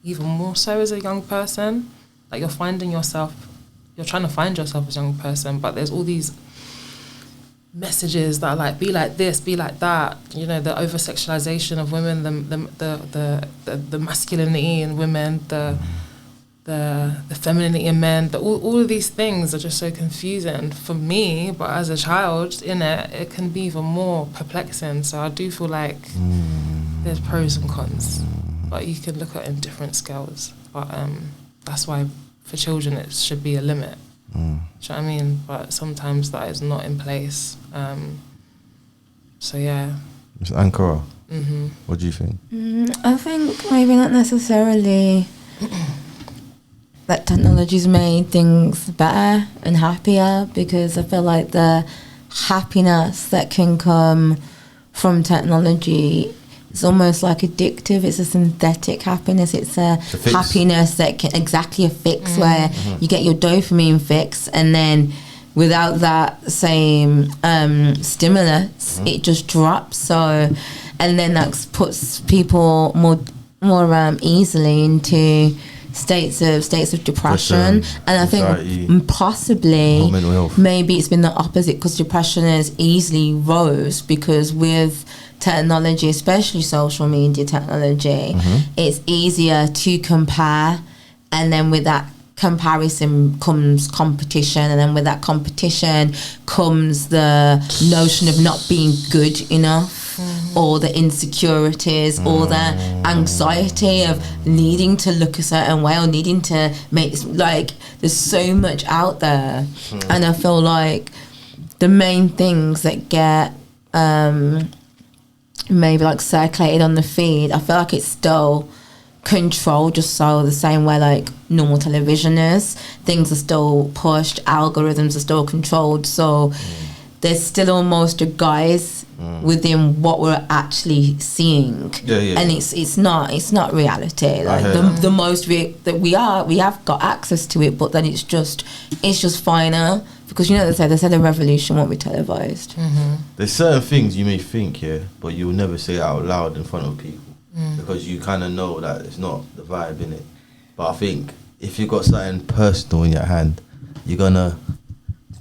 even more so as a young person, like you're trying to find yourself as a young person, but there's all these messages that are like, be like this, be like that. You know, the over sexualization of women, the masculinity in women, the femininity in men. All of these things are just so confusing for me. But as a child in it can be even more perplexing. So I do feel like there's pros and cons, but you can look at it in different scales. But that's why for children it should be a limit. Do you know what I mean? But sometimes that is not in place. So yeah. It's Ankhkara. What do you think? I think maybe not necessarily that technology's made things better and happier, because I feel like the happiness that can come from technology is almost like addictive. It's a synthetic happiness. It's a happiness that can exactly a fix where you get your dopamine fix, and then without that same stimulus, it just drops. So, and then that puts people more easily into states of depression. And I think possibly maybe it's been the opposite, because depression has easily rose because with technology, especially social media technology, it's easier to compare, and then with that comparison comes competition, and then with that competition comes the notion of not being good enough, or the insecurities, or the anxiety of needing to look a certain way, or needing to make, like, there's so much out there. And I feel like the main things that get maybe like circulated on the feed, I feel like it's still controlled, just so the same way like normal television is. Things are still pushed, algorithms are still controlled, so there's still almost a guise within what we're actually seeing, and it's not reality. Like the most that we have got access to it, but then it's just finer, because you know they say the revolution won't be televised. There's certain things you may think, but you'll never say it out loud in front of people, because you kind of know that it's not the vibe in it. But I think if you've got something personal in your hand, you're gonna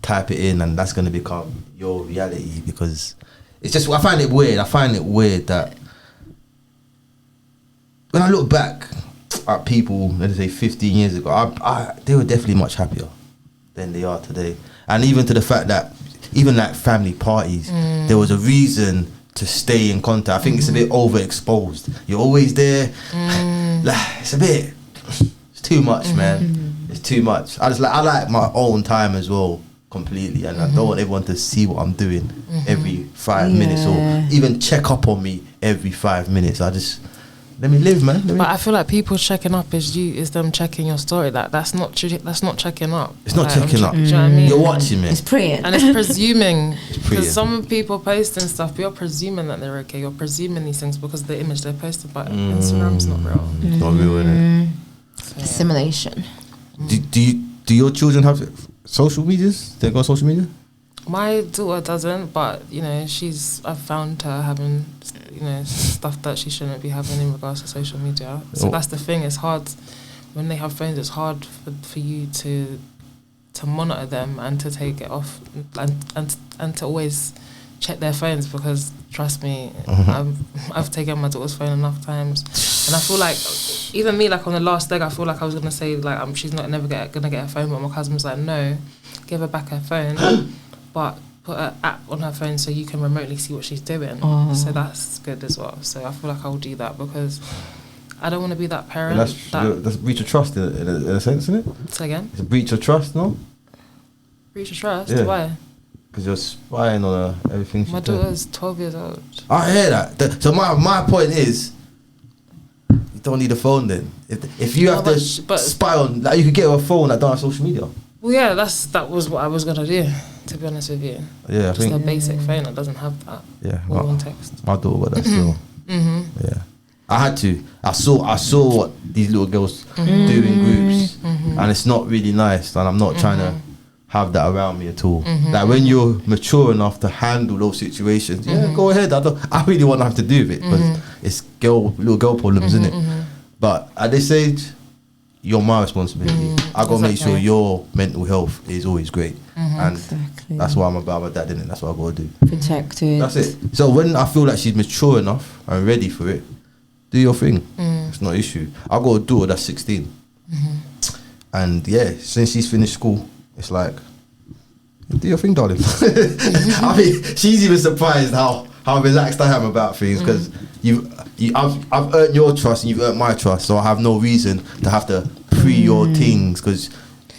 type it in, and that's gonna become your reality. Because it's just, I find it weird that when I look back at people, let's say 15 years ago, they were definitely much happier than they are today. And even to the fact that even like family parties, there was a reason to stay in contact. I think it's a bit overexposed. You're always there. It's too much, man. It's too much. I like my own time as well, completely, and I don't want everyone to see what I'm doing every 5 minutes, or even check up on me every 5 minutes. I just let me live, man. But I feel like people checking up is them checking your story. That's not checking up. It's not checking up. Do you know what I mean? You're watching me. It's preying. And it's presuming. Because some people posting stuff, but you're presuming that they're okay. You're presuming these things because of the image they're posting, but Instagram's not real. It's not real, innit? So, Simulation. Do your children have social medias? They go on social media? My daughter doesn't, but you know, I've found her having, you know, stuff that she shouldn't be having in regards to social media. So that's the thing. It's hard when they have phones. It's hard for you to monitor them and to take it off and to always check their phones, because trust me, I've taken my daughter's phone enough times, and I feel like even me, like on the last leg, I feel like I was gonna say like she's never gonna get her phone, but my cousin was like, no, give her back her phone. But put an app on her phone so you can remotely see what she's doing. So that's good as well. So I feel like I'll do that, because I don't want to be that parent. That's breach of trust in a sense, isn't it? Say again? It's a breach of trust, no? Breach of trust? Yeah. Why? Because you're spying on her, everything she's doing. My daughter's 12 years old. I hear that. So my point is, you don't need a phone then. If you have to spy on, like, you could get her a phone that don't have social media. Well, yeah, that was what I was gonna do, to be honest with you. Yeah, just a basic phone that doesn't have that. Yeah, all on text. My daughter got that still. Yeah, I had to. I saw what these little girls do in groups, and it's not really nice. And I'm not trying to have that around me at all. Like when you're mature enough to handle those situations, go ahead. I really want to have to do with it, but it's little girl problems, isn't it? But at this age, you're my responsibility. I gotta make sure exactly. your mental health is always great, and Exactly. that's why I'm about my dad, innit? That's what I gotta do. Protected. That's it. So when I feel like she's mature enough and ready for it, do your thing. It's not an issue. I got a daughter that's 16, and yeah, since she's finished school, it's like, do your thing, darling. I mean, she's even surprised how relaxed I am about things, because I've earned your trust and you've earned my trust, so I have no reason to have to pre your things, because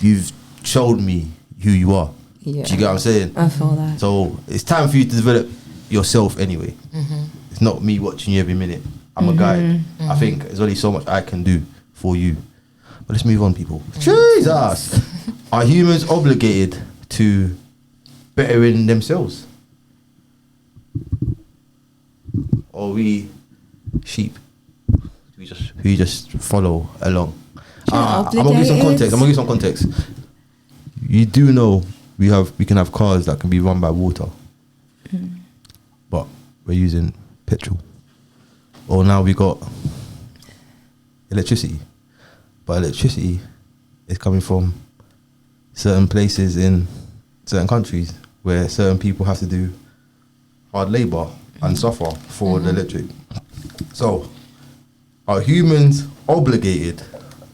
you've showed me who you are. Yeah. Do you get what I'm saying? I feel that. So it's time for you to develop yourself anyway. It's not me watching you every minute. I'm a guide. I think there's only so much I can do for you. But let's move on, people. Jesus! Are humans obligated to bettering themselves? Or we sheep? We just follow along? I'm gonna give you some context. You do know we can have cars that can be run by water, but we're using petrol. Or now we got electricity, but electricity is coming from certain places in certain countries where certain people have to do hard labor and suffer for the electric. So, are humans obligated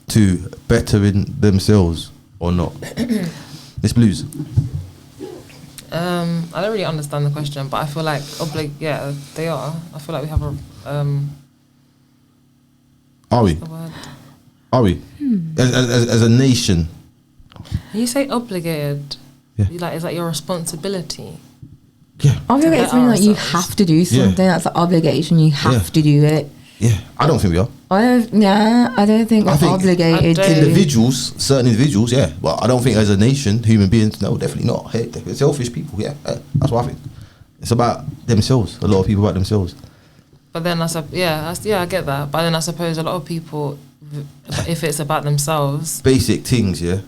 to bettering themselves or not? It's Blues. I don't really understand the question, but I feel like yeah, they are. I feel like we have a Are we? the word. Are we? As a nation? When you say obligated, Yeah. is that your responsibility? Yeah. Obligated To means like you ourselves. have to do something. That's an obligation. You have to do it. Yeah. I don't think we are. I don't think I we're think obligated I to. don't- Certain individuals, yeah. But I don't think as a nation, human beings, no, definitely not. Hey, they're selfish people, yeah. That's what I think. It's about themselves. A lot of people about themselves. But then I get that. But then I suppose a lot of people, if it's about themselves, Basic things, yeah.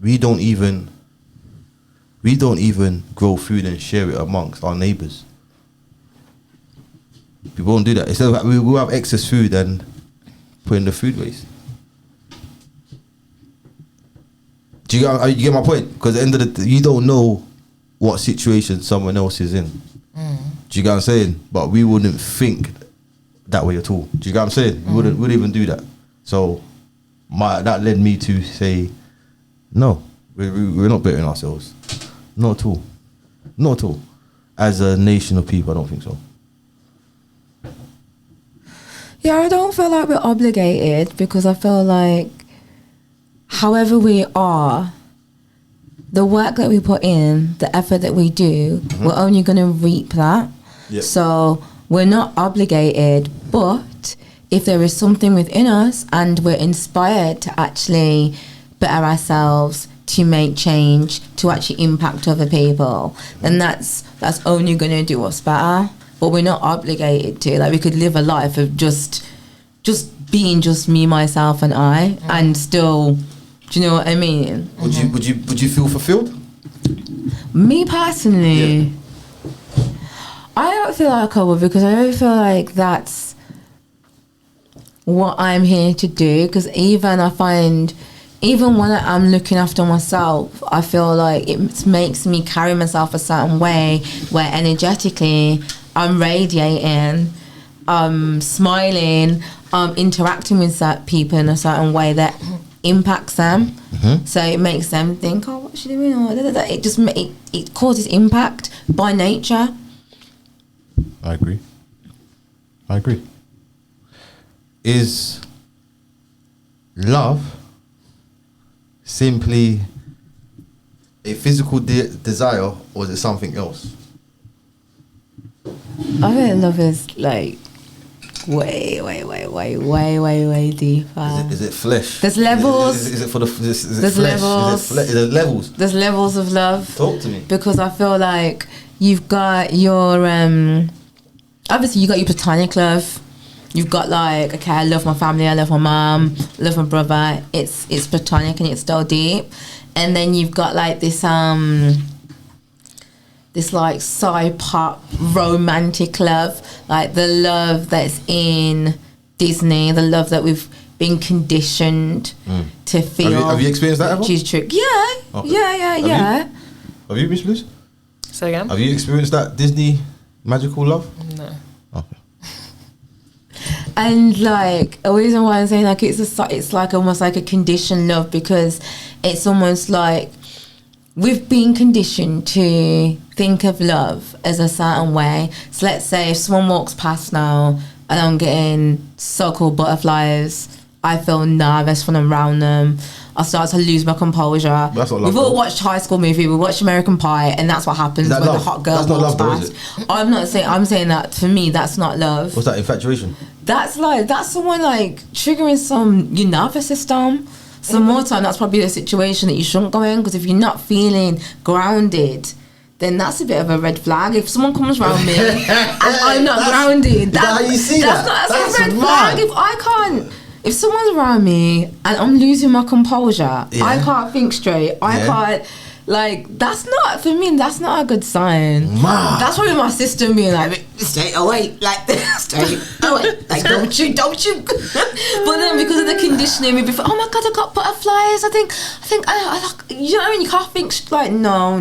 We don't even grow food and share it amongst our neighbours. People won't do that. Instead of we will have excess food and put in the food waste. Do you get my point? Because at the end of the day, you don't know what situation someone else is in. Do you get what I'm saying? But we wouldn't think that way at all. Do you get what I'm saying? We wouldn't even do that. So that led me to say, no, we're not bettering ourselves. Not at all. Not at all. As a nation of people, I don't think so. Yeah, I don't feel like we're obligated, because I feel like however we are, the work that we put in, the effort that we do, we're only going to reap that. Yep. So we're not obligated, but if there is something within us and we're inspired to actually better ourselves, to make change, to actually impact other people, then that's only going to do us better. But we're not obligated to. Like, we could live a life of just being just me, myself, and I, and still, do you know what I mean? Would you feel fulfilled? Me personally, I don't feel like I would, because I don't feel like that's what I'm here to do. Because even when I'm looking after myself, I feel like it makes me carry myself a certain way where energetically I'm radiating, smiling, interacting with certain people in a certain way that impacts them. So it makes them think, oh, what's she doing? Or it just it causes impact by nature. I agree. Is love simply a physical desire, or is it something else? I think love is like way deeper. Is it flesh? There's levels. Is it for the? Is it There's flesh? levels. Is it levels? There's levels of love. Talk to me. Because I feel like you've got your obviously you got your platonic love. You've got like, okay, I love my family, I love my mom, I love my brother. It's platonic and it's still deep. And then you've got like this like sci-pop romantic love, like the love that's in Disney, the love that we've being conditioned to feel. Have you experienced that ever? She's trick. Yeah. Okay. Yeah. Have you, Miss Blues? Say again? Have you experienced that Disney magical love? No. Okay. And like a reason why I'm saying like it's like almost like a conditioned love, because it's almost like we've been conditioned to think of love as a certain way. So let's say if someone walks past now and I'm getting so-called butterflies, I feel nervous when I'm around them. I start to lose my composure. That's not love. We've all watched High School Movie, we watched American Pie, and that's what happens when the hot girl that's not walks love, though, past. I'm saying that for me, that's not love. What's that, infatuation? That's someone like triggering your nervous system. So more time, that's probably a situation that you shouldn't go in, because if you're not feeling grounded, then that's a bit of a red flag. If someone comes around me and I'm not grounded, that's how you see that's a red mad. flag. If someone's around me and I'm losing my composure, I can't think straight. I can't. Like, that's not, for me, that's not a good sign. Man. That's probably my sister being like, stay away, like, stay away, like, don't you. But then because of the conditioning, we before, oh my God, I got butterflies. I think, I you know what I mean? You can't think, like, no.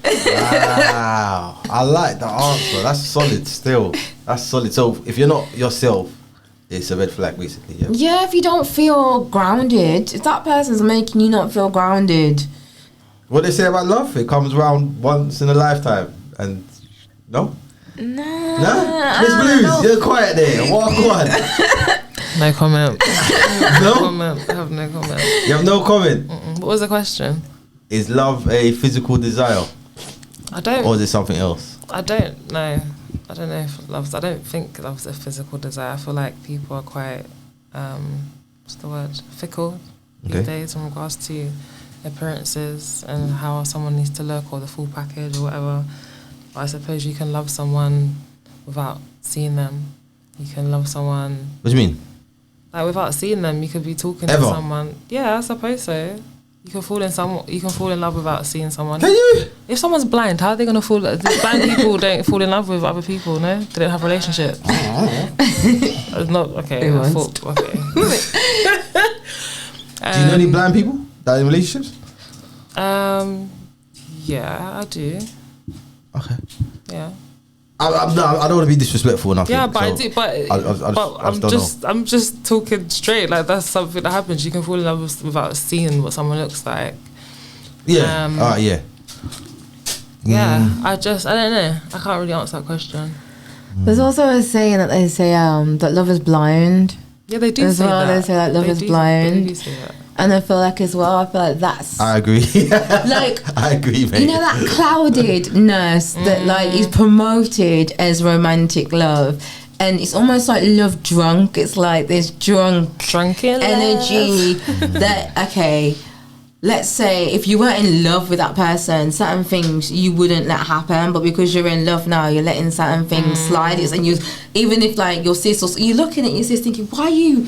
Wow. I like that answer. That's solid still. That's solid. So if you're not yourself, it's a red flag, basically, yeah? Yeah, if you don't feel grounded, if that person's making you not feel grounded. What they say about love, it comes around once in a lifetime, and no? Nah. Miss Blues, you're quiet there. Walk on. No comment. No? Comment. I have no comment. You have no comment? What was the question? Is love a physical desire? Or is it something else? I don't know. I don't know if I don't think love's a physical desire. I feel like people are quite, what's the word? Fickle these days in regards to appearances and how someone needs to look, or the full package or whatever. But I suppose you can love someone without seeing them. You can love someone. What do you mean? Like, without seeing them, you could be talking Ever? to someone. Yeah, I suppose so. You can fall in love without seeing someone. Can you? If someone's blind, how are they gonna fall? Blind people don't fall in love with other people. No, they don't have relationships. It's not okay. I thought, okay. Do you know any blind people that are in relationships? Yeah, I do. Okay. Yeah. I don't want to be disrespectful or nothing. Yeah, but so I do. But I'm just talking straight. Like, that's something that happens. You can fall in love without seeing what someone looks like. Yeah. Yeah. Yeah. I don't know. I can't really answer that question. There's also a saying that they say that love is blind. Yeah, they do as say well. that. They say that love is blind. They do say that. And I feel like as well, that's... I agree. Like, I agree, mate. you know that cloudedness that like is promoted as romantic love, and it's almost like love drunk. It's like this drunken energy that, okay, let's say if you weren't in love with that person, certain things you wouldn't let happen, but because you're in love now, you're letting certain things slide. And you, even if like your sis, or you're looking at your sis thinking, why are you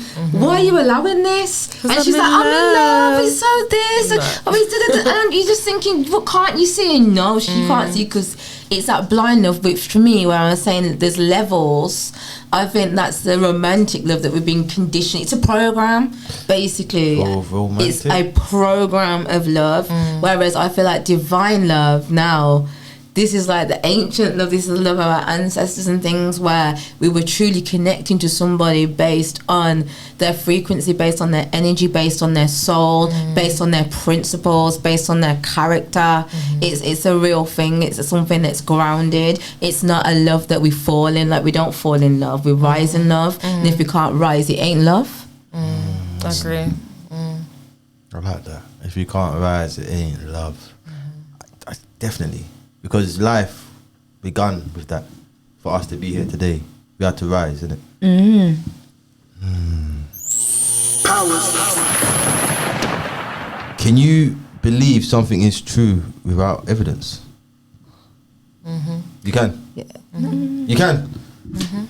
allowing this? And she's like, I'm in love, it's so this, and you're just thinking, what can't you see? And no, you can't see, because it's that blind love. Which for me, where I was saying that there's levels, I think that's the romantic love that we've been conditioned. It's a program, basically. It's a program of love. Whereas I feel like divine love now, this is like the ancient love. This is the love of our ancestors and things, where we were truly connecting to somebody based on their frequency, based on their energy, based on their soul, based on their principles, based on their character. It's a real thing. It's something that's grounded. It's not a love that we fall in. Like, we don't fall in love. We rise in love. And if we can't rise, it ain't love. I agree. I like that. If you can't rise, it ain't love. I definitely. Because life begun with that. For us to be here today, we had to rise, innit? Can you believe something is true without evidence? You can? Yeah. You can? You want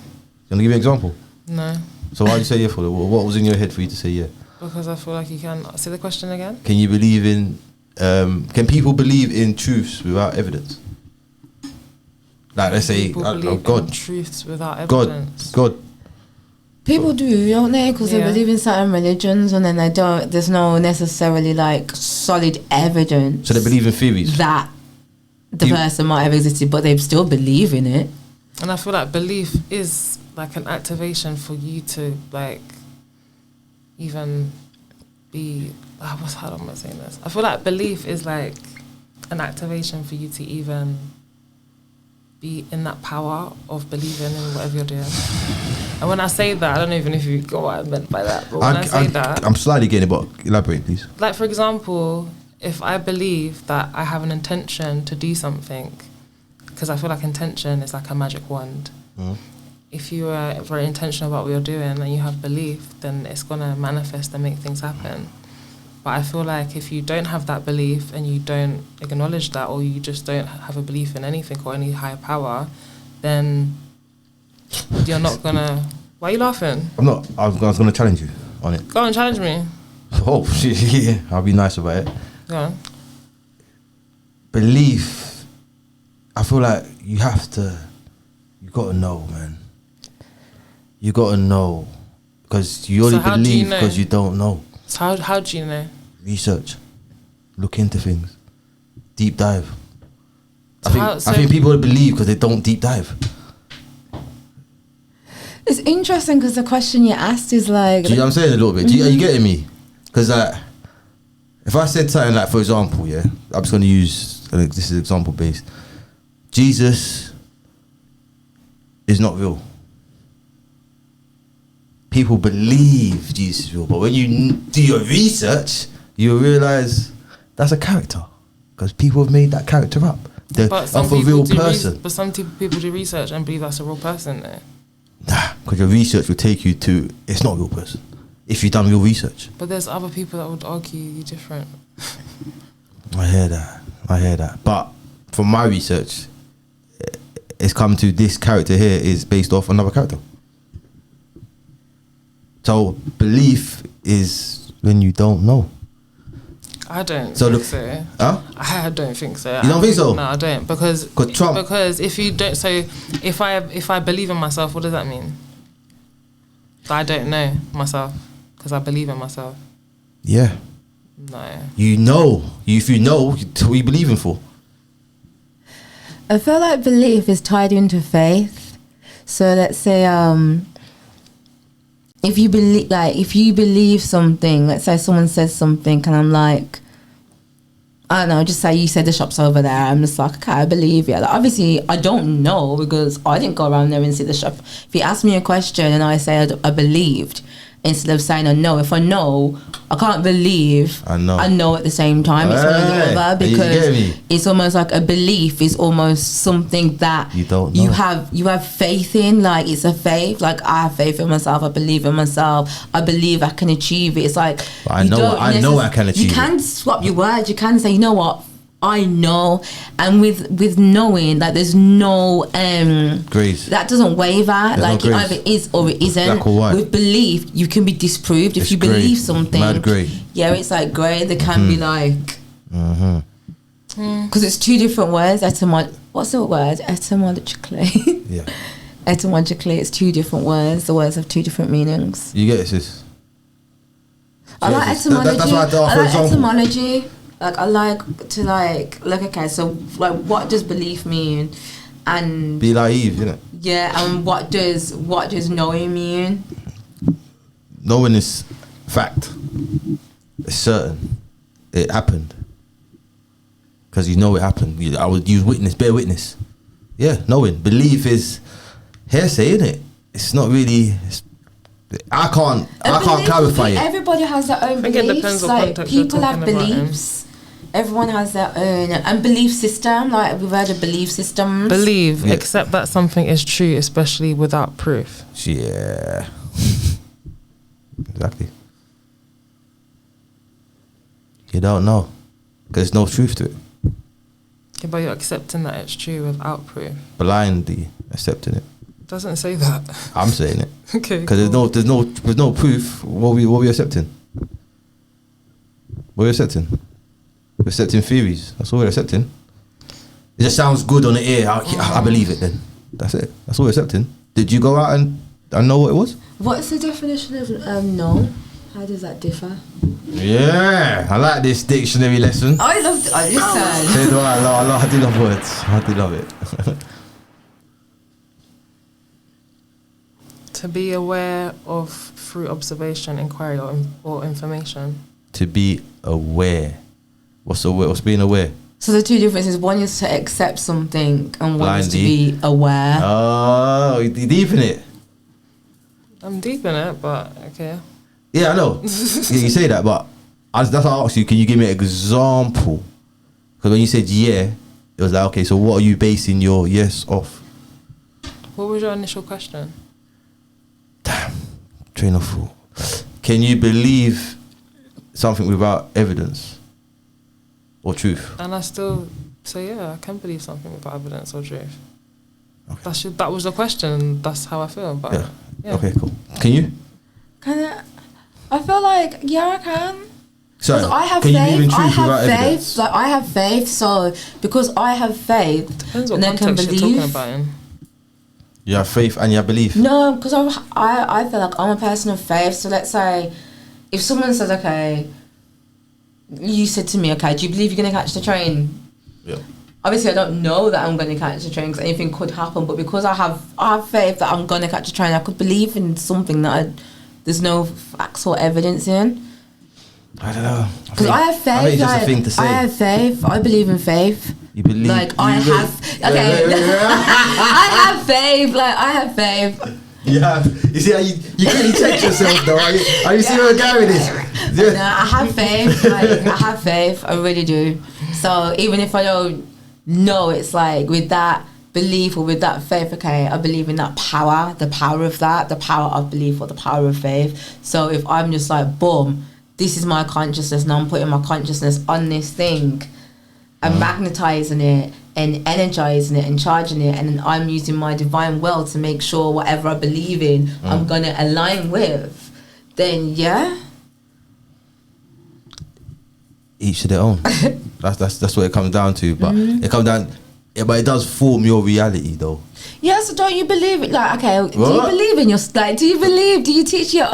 to give me an example? No. So why did you say yeah for? What was in your head for you to say yeah? Because I feel like you can. Say the question again. Can you believe in... can people believe in truths without evidence? Like, let's say, People believe God. in truths without evidence. God. People do, don't they? Because they Yeah. believe in certain religions, and then they don't. There's no necessarily like solid evidence So they believe in theories. that the You- person might have existed, but they still believe in it. And I feel like belief is like an activation for you to like even be. How am I saying this? I feel like belief is like an activation for you to even be in that power of believing in whatever you're doing. And when I say that, I don't know even if you got what I meant by that. But when I say that, I'm slightly getting it, but elaborate, please. like for example, if I believe that I have an intention to do something, because I feel like intention is like a magic wand. If you are very intentional about what you're doing and you have belief, then it's gonna manifest and make things happen. But I feel like if you don't have that belief and you don't acknowledge that, or you just don't have a belief in anything or any higher power, then you're not gonna. Why are you laughing? I'm not. I was going to challenge you on it. Go and challenge me. Oh shit! Yeah, I'll be nice about it. Go on. Belief. I feel like you have to. You got to know, man. You got to know, because you only So how do you believe know? because you don't know. So how do you know? Research, look into things, deep dive. So I think people believe because they don't deep dive. It's interesting because the question you asked is like, Do you know what I'm saying a little bit? Are you getting me? Because if I said something like, for example, yeah, I'm just going to use, this is example based. Jesus is not real. People believe Jesus is real, but when you do your research, you realize that's a character, because people have made that character up. They're But some of a people real do person. but some people do research and believe that's a real person though. Nah, because your research will take you to, it's not a real person if you've done real research. But there's other people that would argue you different. I hear that. But from my research, it's come to this character here is based off another character. So belief is when you don't know. I don't So think the- so. Huh? I don't think so. You don't think so? No, I don't, because 'Cause Trump- Because if you don't, so if I believe in myself, what does that mean? That I don't know myself because I believe in myself. Yeah. No. You know. If you know, what are you believing for? I feel like belief is tied into faith. So let's say if you believe something, let's say someone says something and I'm like, I don't know, just say you said the shop's over there. I'm just like, okay, I believe you. Like, obviously, I don't know because I didn't go around there and see the shop. If you ask me a question and I say I believed, instead of saying I know, if I know, I can't believe I know at the same time. It's one or the Hey, other, you get because me? it's almost like a belief is almost something that You don't know. you have faith in. Like, it's a faith. Like, I have faith in myself. I believe in myself. I believe I can achieve it. It's like, But I you know- don't I know I can achieve You can swap your words. You can say, you know what, I know. And with knowing that there's no Grace. that doesn't waver. no Like, it grace. either is or it isn't. Black or white. With belief, you can be disproved. If It's you grey. believe something, Mad grey. yeah, it's like grey. There can be like, because it's two different words. What's the word? Etymologically. Yeah. Etymologically, it's two different words. The words have two different meanings. You get it, sis? I like Yes, etymology. that's why I thought, I for like example. etymology. Like, I like to look. Okay, so like, what does belief mean? And Be naive, innit? yeah, and what does knowing mean? Knowing is fact. It's certain. It happened. Because you know it happened. I would use witness, bear witness. Yeah, knowing. Belief is hearsay, innit? It's not really. I can't clarify it. Everybody has their own I think it beliefs. depends what Like, context you're people have talking about, beliefs. Everyone has their own and belief system. Like, we've heard of belief systems. Believe, Yeah. accept that something is true, especially without proof. Yeah. Exactly. You don't know. Because there's no truth to it. Yeah, but you're accepting that it's true without proof. Blindly accepting it. It doesn't say that. I'm saying it. Okay. Because cool. there's no proof. What we accepting? What are we accepting? We're accepting theories. That's all we're accepting. It just sounds good on the ear. I believe it then. That's it. That's all we're accepting. Did you go out and I know what it was. What's the definition of no? How does that differ? Yeah, I like this dictionary lesson. I love. I listen. So do I do love words. I do love it. To be aware of through observation, inquiry, or information. To be aware. What's aware? What's being aware? So the two differences: one is to accept something, and one is to Blindly. be aware. Oh, you deep in it. I'm deep in it, but okay. Yeah, I know. Yeah, you say that, but that's why I asked you. Can you give me an example? Because when you said yeah, it was like, okay, so what are you basing your yes off? What was your initial question? Damn, train of thought. Can you believe something without evidence or truth? And I still say, yeah, I can believe something without evidence or truth. Okay. That was the question. That's how I feel. But yeah. Okay, cool. Can you? I feel like I can. So I have can faith. you believe in truth I have without faith. evidence? Like I have faith. So because I have faith, Depends what and I can context you're talking believe. about in. You have faith and you have belief. No, because I feel like I'm a person of faith. So let's say if someone says, okay, you said to me, okay, do you believe you're going to catch the train? Yeah. Obviously, I don't know that I'm going to catch the train because anything could happen. But because I have faith that I'm going to catch the train, I could believe in something that there's no facts or evidence in. I don't know. Because I have faith. I think it's just like, a thing to say. I have faith. I believe in faith. You believe? Like you I really- have. Okay. I have faith. Like I have faith. Yeah. You see how you really check yourself though. Are you see where I'm going with this? No, I have faith. Like I have faith. I really do. So even if I don't know, it's like with that belief or with that faith. Okay, I believe in that power. The power of that. The power of belief or the power of faith. So if I'm just like, boom, this is my consciousness. Now I'm putting my consciousness on this thing. I'm magnetizing it and energizing it and charging it, and then I'm using my divine will to make sure whatever I believe in, I'm gonna align with. Then Each to their own. that's what it comes down to. But it comes down. Yeah, but it does form your reality though. Yeah, so don't you believe it? Like, okay, do you What? believe in your like? Do you teach your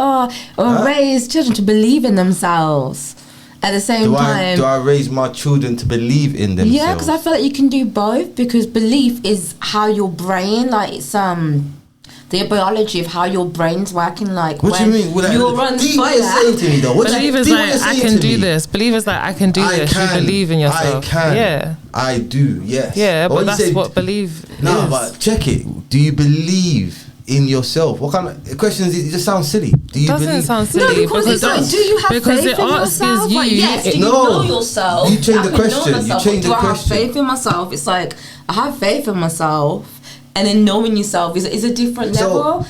or raise children to believe in themselves at the same time? Do I raise my children to believe in themselves? Yeah, because I feel like you can do both, because belief is how your brain, like it's the biology of how your brain's working. Like What do you mean? you're on Do you what you're saying to me though? What Believe is like, I can do this. Believe is like, I can do this. You believe in yourself. I can. Yeah. I do, yes. Yeah, but when you that's say- what believe No, is. but check it. Do you believe in yourself? What kind of questions? It just sounds silly. Do you Doesn't believe? sound No, silly because it's like, that's- do you have because faith it in asks yourself? you. Like, yes, do you No. know yourself? You change the I can know question. You myself, change but the do question. I have faith in myself? It's like, I have faith in myself, and then knowing yourself is a different level.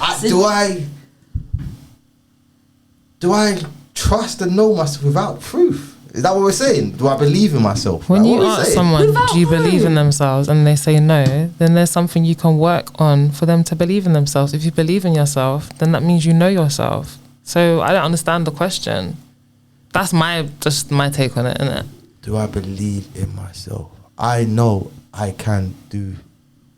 Do I trust and know myself without proof? Is that what we're saying? Do I believe in myself? When Like, you what are we ask saying? someone, Without do you believe in proof. themselves, and they say no, then there's something you can work on for them to believe in themselves. If you believe in yourself, then that means you know yourself. So I don't understand the question. That's just my take on it, innit? Do I believe in myself? I know I can do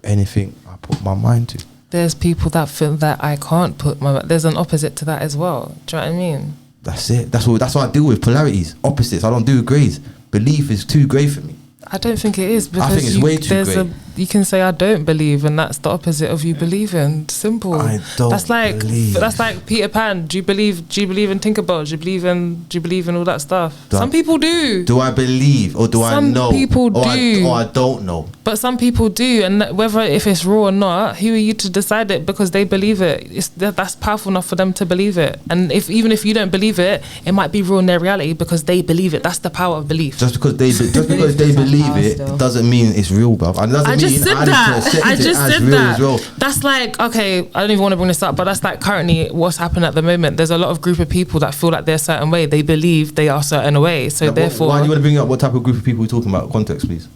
anything I put my mind to. There's people that feel that I can't put there's an opposite to that as well. Do you know what I mean? That's it. That's what I deal with. Polarities, opposites. I don't do grades. Belief is too grey for me. I don't think it is, because think it's way too great. You can say I don't believe, and that's the opposite of you believing. Simple. I don't That's like believe. that's like Peter Pan. Do you believe in Tinkerbell? Do you believe in all that stuff? Do Some I- people do. Do I believe or do I Some know? people or do. I don't know. But some people do, and whether if it's raw or not, who are you to decide it? Because they believe it. That's powerful enough for them to believe it. And even if you don't believe it, it might be raw in their reality because they believe it. That's the power of belief. Just because they believe it doesn't mean it's real, bruv. And it doesn't I just mean said I need to that. accept I it just as said real that. as well. That's like, okay, I don't even want to bring this up, but that's like currently what's happening at the moment. There's a lot of group of people that feel like they're a certain way. They believe they are a certain way. So therefore, Why do you want to bring up what type of group of people we're talking about? Context, please.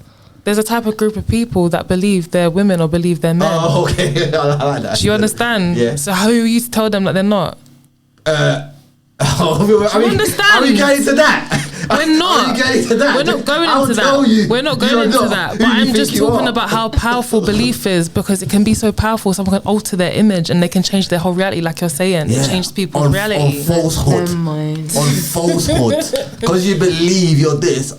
there's a type of group of people that believe they're women or believe they're men. Oh, okay. I like that. Do you understand? Yeah. So how are you to tell them that they're not? I mean, understand? Are we going to that? We're not. Are you getting to that? We're not going I'll into tell that. you, We're not you're going into not that. who But you I'm think just you talking are. about how powerful belief is, because it can be so powerful. Someone can alter their image and they can change their whole reality, like you're saying. It changes people's reality. On falsehood. Them minds. On falsehood. Because you believe you're this.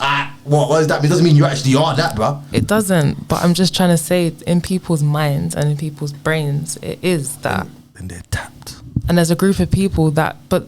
What does that mean? It doesn't mean you actually are that, bro. It doesn't. But I'm just trying to say, in people's minds and in people's brains, it is that. And they're tapped. And there's a group of people that, but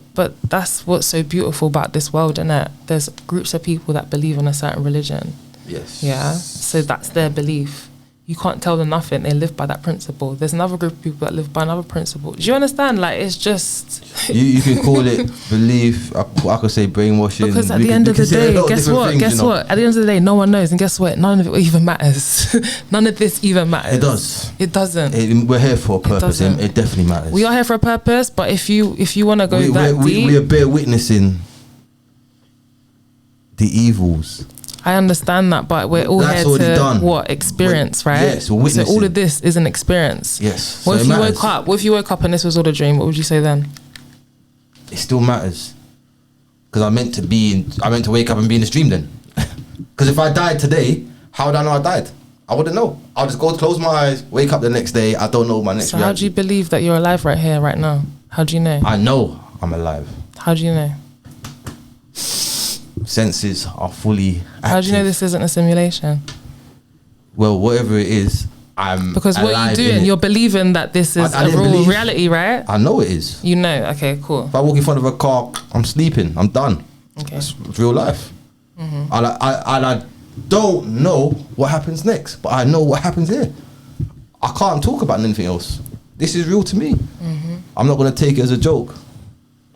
that's what's so beautiful about this world, innit? There's groups of people that believe in a certain religion. Yes. Yeah. So that's their belief. You can't tell them nothing. They live by that principle. There's another group of people that live by another principle. Do you understand? Like, it's just... You can call it belief. I could say brainwashing. Because at the end of the day, guess what? At the end of the day, no one knows. And guess what? None of it even matters. None of this even matters. It does. It doesn't. We're here for a purpose. doesn't. It definitely matters. We are here for a purpose, but if you want to go that deep... We are bare witnessing the evils. I understand that, but we're all That's here already to done. Experience, right? Yes, we're witnessing. So all of this is an experience. Yes. What So if it you matters. woke up? What if you woke up and this was all a dream? What would you say then? It still matters. Because I meant to wake up and be in the stream then. Because if I died today, how would I know I died? I wouldn't know. I'll just go close my eyes, wake up the next day. I don't know my next So how do you believe that you're alive right here, right now? How do you know? I know I'm alive. How do you know? Senses are fully active. How do you know this isn't a simulation? Well, whatever it is, I'm Because what alive you're in doing, it. you're believing that this is I a didn't real believe. reality, right? I know it is. You know. Okay, cool. If I walk in front of a car, I'm sleeping. I'm done. Okay. It's real life. I don't know what happens next, but I know what happens here. I can't talk about anything else. This is real to me. I'm not going to take it as a joke.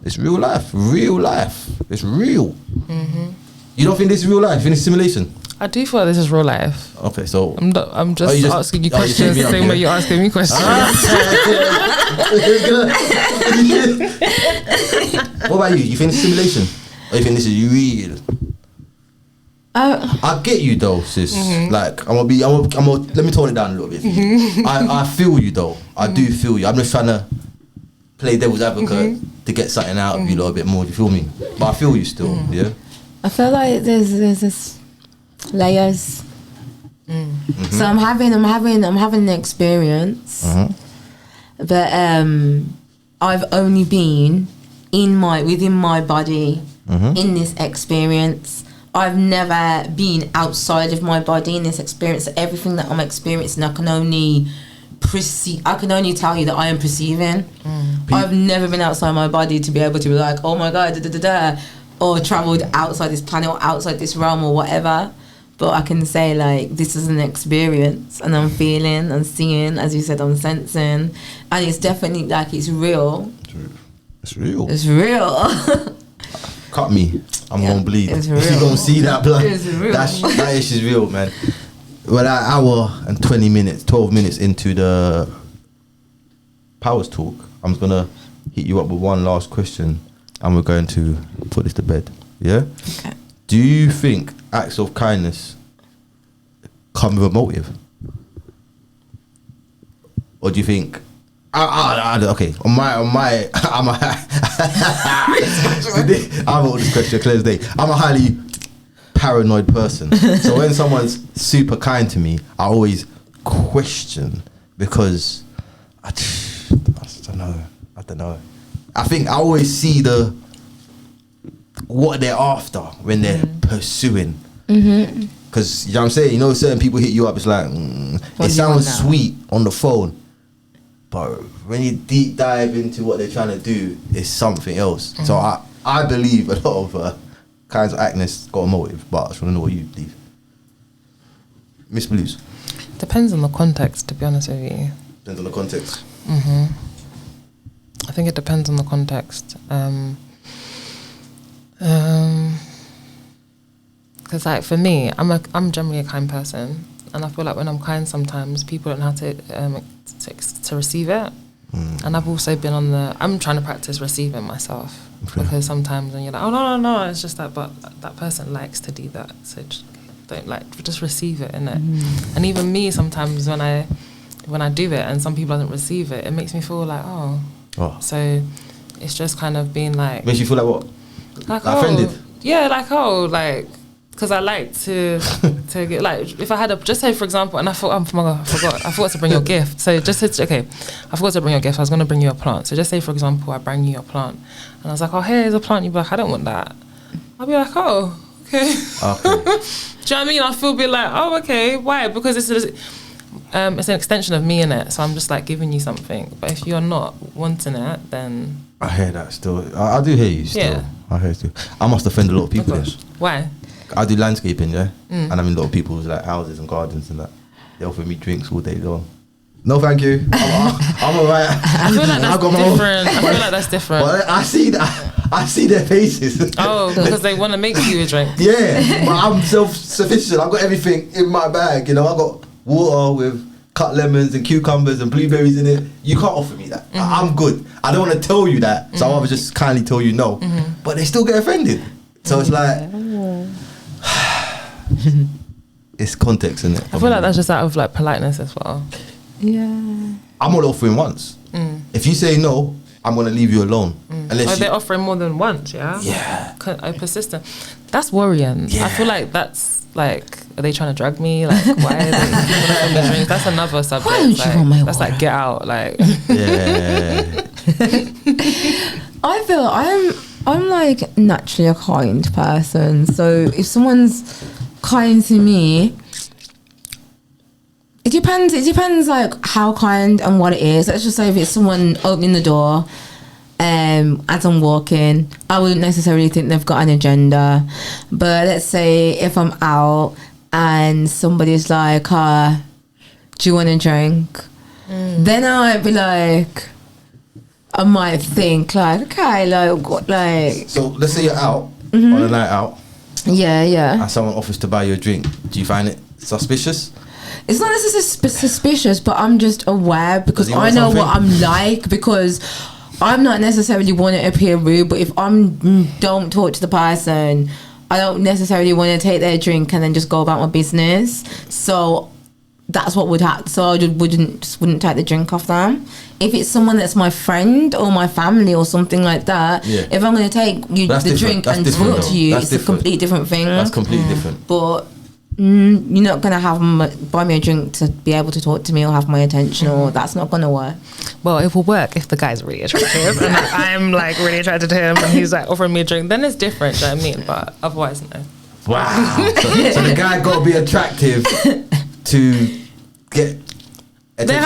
It's real life. Real life. It's real. You don't think this is real life? You think it's simulation? I do feel like this is real life. Okay, so... I'm just asking you oh, you questions set me the up, same yeah? way you're asking me questions. What about you? You think it's simulation? Or you think this is real? I get you though, sis. Like let me tone it down a little bit. I feel you though. I do feel you. I'm just trying to play devil's advocate to get something out of you a little bit more. Do you feel me? But I feel you still. Yeah. I feel like there's this layers. So I'm having an experience, but I've only been within my body in this experience. I've never been outside of my body in this experience. So everything that I'm experiencing, I can only tell you that I am perceiving. I've never been outside my body to be able to be like, oh my god, or travelled outside this planet or outside this realm or whatever. But I can say like this is an experience, and I'm feeling and seeing, as you said, I'm sensing, and it's definitely like it's real. It's real. It's real. Cut me. I'm gonna bleed. It's If you real. gonna see that blood, It's real. that ish is real, man. Well, that hour and 12 minutes into the powers talk, I'm just gonna hit you up with one last question, and we're going to put this to bed. Yeah. Okay. Do you think acts of kindness come with a motive, or do you think? Okay, on my, I'm on this question clear as day. I'm a highly paranoid person, so when someone's super kind to me, I always question because I don't know. I think I always see what they're after when they're pursuing. Because you know what I'm saying, you know, certain people hit you up, it's like it sounds sweet on the phone, but when you deep dive into what they're trying to do, it's something else. So I believe a lot of kinds of actness got a motive, but I just want to know what you believe. Miss Blues. Depends on the context, to be honest with you. Depends on the context. I think it depends on the context. Because like for me, I'm generally a kind person, and I feel like when I'm kind, sometimes people don't know how to receive it. And I've also been I'm trying to practice receiving myself, because sometimes when you're like, oh no, it's just that, but that person likes to do that, so just receive it, innit? And even me, sometimes when I do it and some people don't receive it, it makes me feel like so it's just kind of being like, Makes you feel like what? like Offended? Yeah, like because I like to get like if I had just say for example, and I thought I forgot to bring your gift. So just I forgot to bring your gift. I was gonna bring you a plant. So just say for example, I bring you a plant, and I was like, oh, here's a plant. You'd be like, I don't want that. I'll be like, oh, okay. Do you know what I mean? I feel a bit like, oh, okay. Why? Because it's an extension of me in it. So I'm just like giving you something. But if you're not wanting it, then I hear that still. I do hear you still. Yeah. I hear you. I must offend a lot of people. gosh. Why? I do landscaping, yeah, and I mean a lot of people's like houses and gardens and that. They offer me drinks all day long. No, thank you. I'm alright. I feel like that's different. I feel like that's different. But I see that. I see their faces. Oh, because they want to make you a drink. Yeah, but I'm self-sufficient. I've got everything in my bag. You know, I got water with cut lemons and cucumbers and blueberries in it. You can't offer me that. I'm good. I don't want to tell you that, so I'll just kindly tell you no. But they still get offended. So it's like, it's context, isn't it? I feel like that's just out of like politeness as well. Yeah. I'm only offering once. If you say no, I'm gonna leave you alone. Unless They're offering more than once, yeah? Yeah. Persistent. That's worrying. Yeah. I feel like that's like, are they trying to drug me? Like, why are they offering me drinks? That's another subject. Why don't you want my that's water? like, get out. Like, Yeah. I feel I'm like naturally a kind person. So if someone's kind to me, it depends like how kind and what it is. Let's just say if it's someone opening the door as I'm walking, I wouldn't necessarily think they've got an agenda. But let's say if I'm out and somebody's like, do you want a drink? Then I might be like, I might think like, okay, like what, like. So let's say you're out on a night out Yeah. and someone offers to buy you a drink. Do you find it suspicious? It's not necessarily suspicious, but I'm just aware because you I want know something? what I'm like, because I'm not necessarily want to appear rude, but if don't talk to the person, I don't necessarily want to take their drink and then just go about my business. So that's what would happen. So I just wouldn't take the drink off them. If it's someone that's my friend or my family or something like that, if I'm going to take you That's the different. drink That's and different, talk to though. you, That's it's different. a completely different thing. That's completely different. But you're not gonna buy me a drink to be able to talk to me or have my attention, or that's not gonna work. well, it will work if the guy's really attractive and like, I'm like really attracted to him and he's like offering me a drink. Then it's different, do you know what I mean? But otherwise, no. Wow. So the guy got to be attractive to get attention. There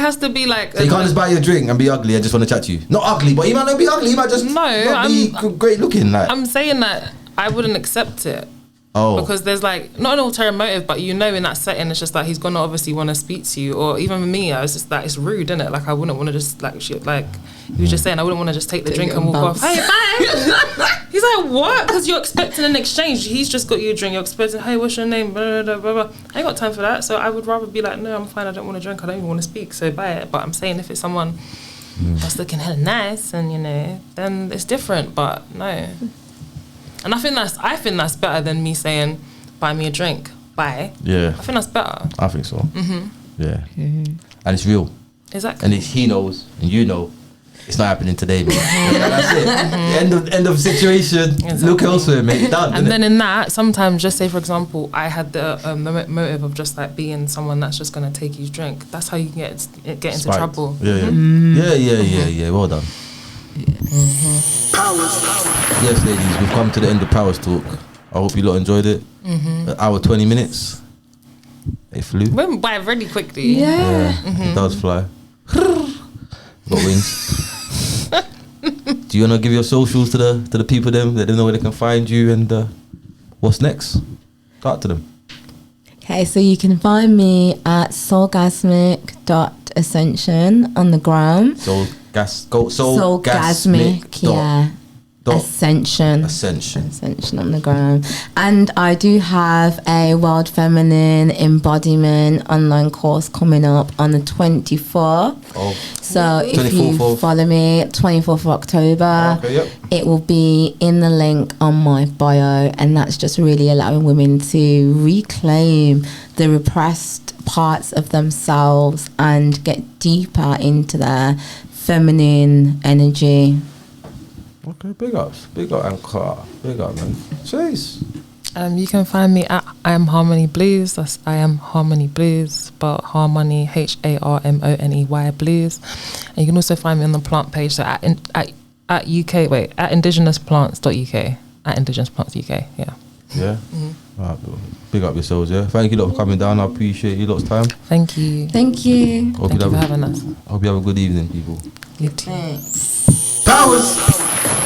has to be like. So you can't just buy you a drink and be ugly and just want to chat to you. Not ugly, but he might not be ugly. He might just not be great looking. Like, I'm saying that I wouldn't accept it. oh, Because there's like not an ulterior motive, but in that setting, it's just like he's gonna obviously want to speak to you, or even with me, I was just like, it's rude, isn't it? Like I wouldn't want to just like shit, like you were just saying, I wouldn't want to just take the drink and walk off. Hey, bye. He's like, what? Because you're expecting an exchange. He's just got you a drink. You're expecting, hey, what's your name? Blah, blah, blah, blah. I ain't got time for that. So I would rather be like, no, I'm fine. I don't want to drink. I don't even want to speak. So buy it. But I'm saying if it's someone that's looking hella nice and then it's different. But no. And I think that's better than me saying, buy me a drink. Bye. yeah. I think that's better. I think so. Yeah. And it's real. Exactly. And he knows and you know it's not happening today, mate. And that's it. End of situation. Exactly. Look elsewhere, mate. Done. And innit? then in that, sometimes just say, for example, I had the motive of just like being someone that's just going to take you drink. That's how you get into Spiked. trouble. Yeah. Well done. Yes, ladies, we've come to the end of Powers Talk. I hope you lot enjoyed it. An hour 20 minutes. It flew. Went by really quickly. Yeah. It does fly. Got wings. Do you wanna give your socials to the people them, let them know where they can find you and what's next? Talk to them. Okay, so you can find me at soulgasmic.ascension on the gram. Soulgasmic, yeah. Ascension on the gram. And I do have a World Feminine Embodiment online course coming up on the 24th. So if you follow me, 24th of October, it will be in the link on my bio, and that's just really allowing women to reclaim the repressed parts of themselves and get deeper into their feminine energy. Okay, big up Ankhkara, big up, man. Chase. You can find me at I Am Harmoney Blues. That's I Am Harmoney Blues, but Harmoney HARMONEY Blues. And you can also find me on the plant page, so at indigenouspplants.uk. At Indigenous Plants UK, yeah. Yeah. Alright, big up yourselves, yeah. Thank you lot for coming down. I appreciate you lot's time. Thank you. Thank you. Thank you for having us. I hope you have a good evening, people. You too. Thanks. Powers.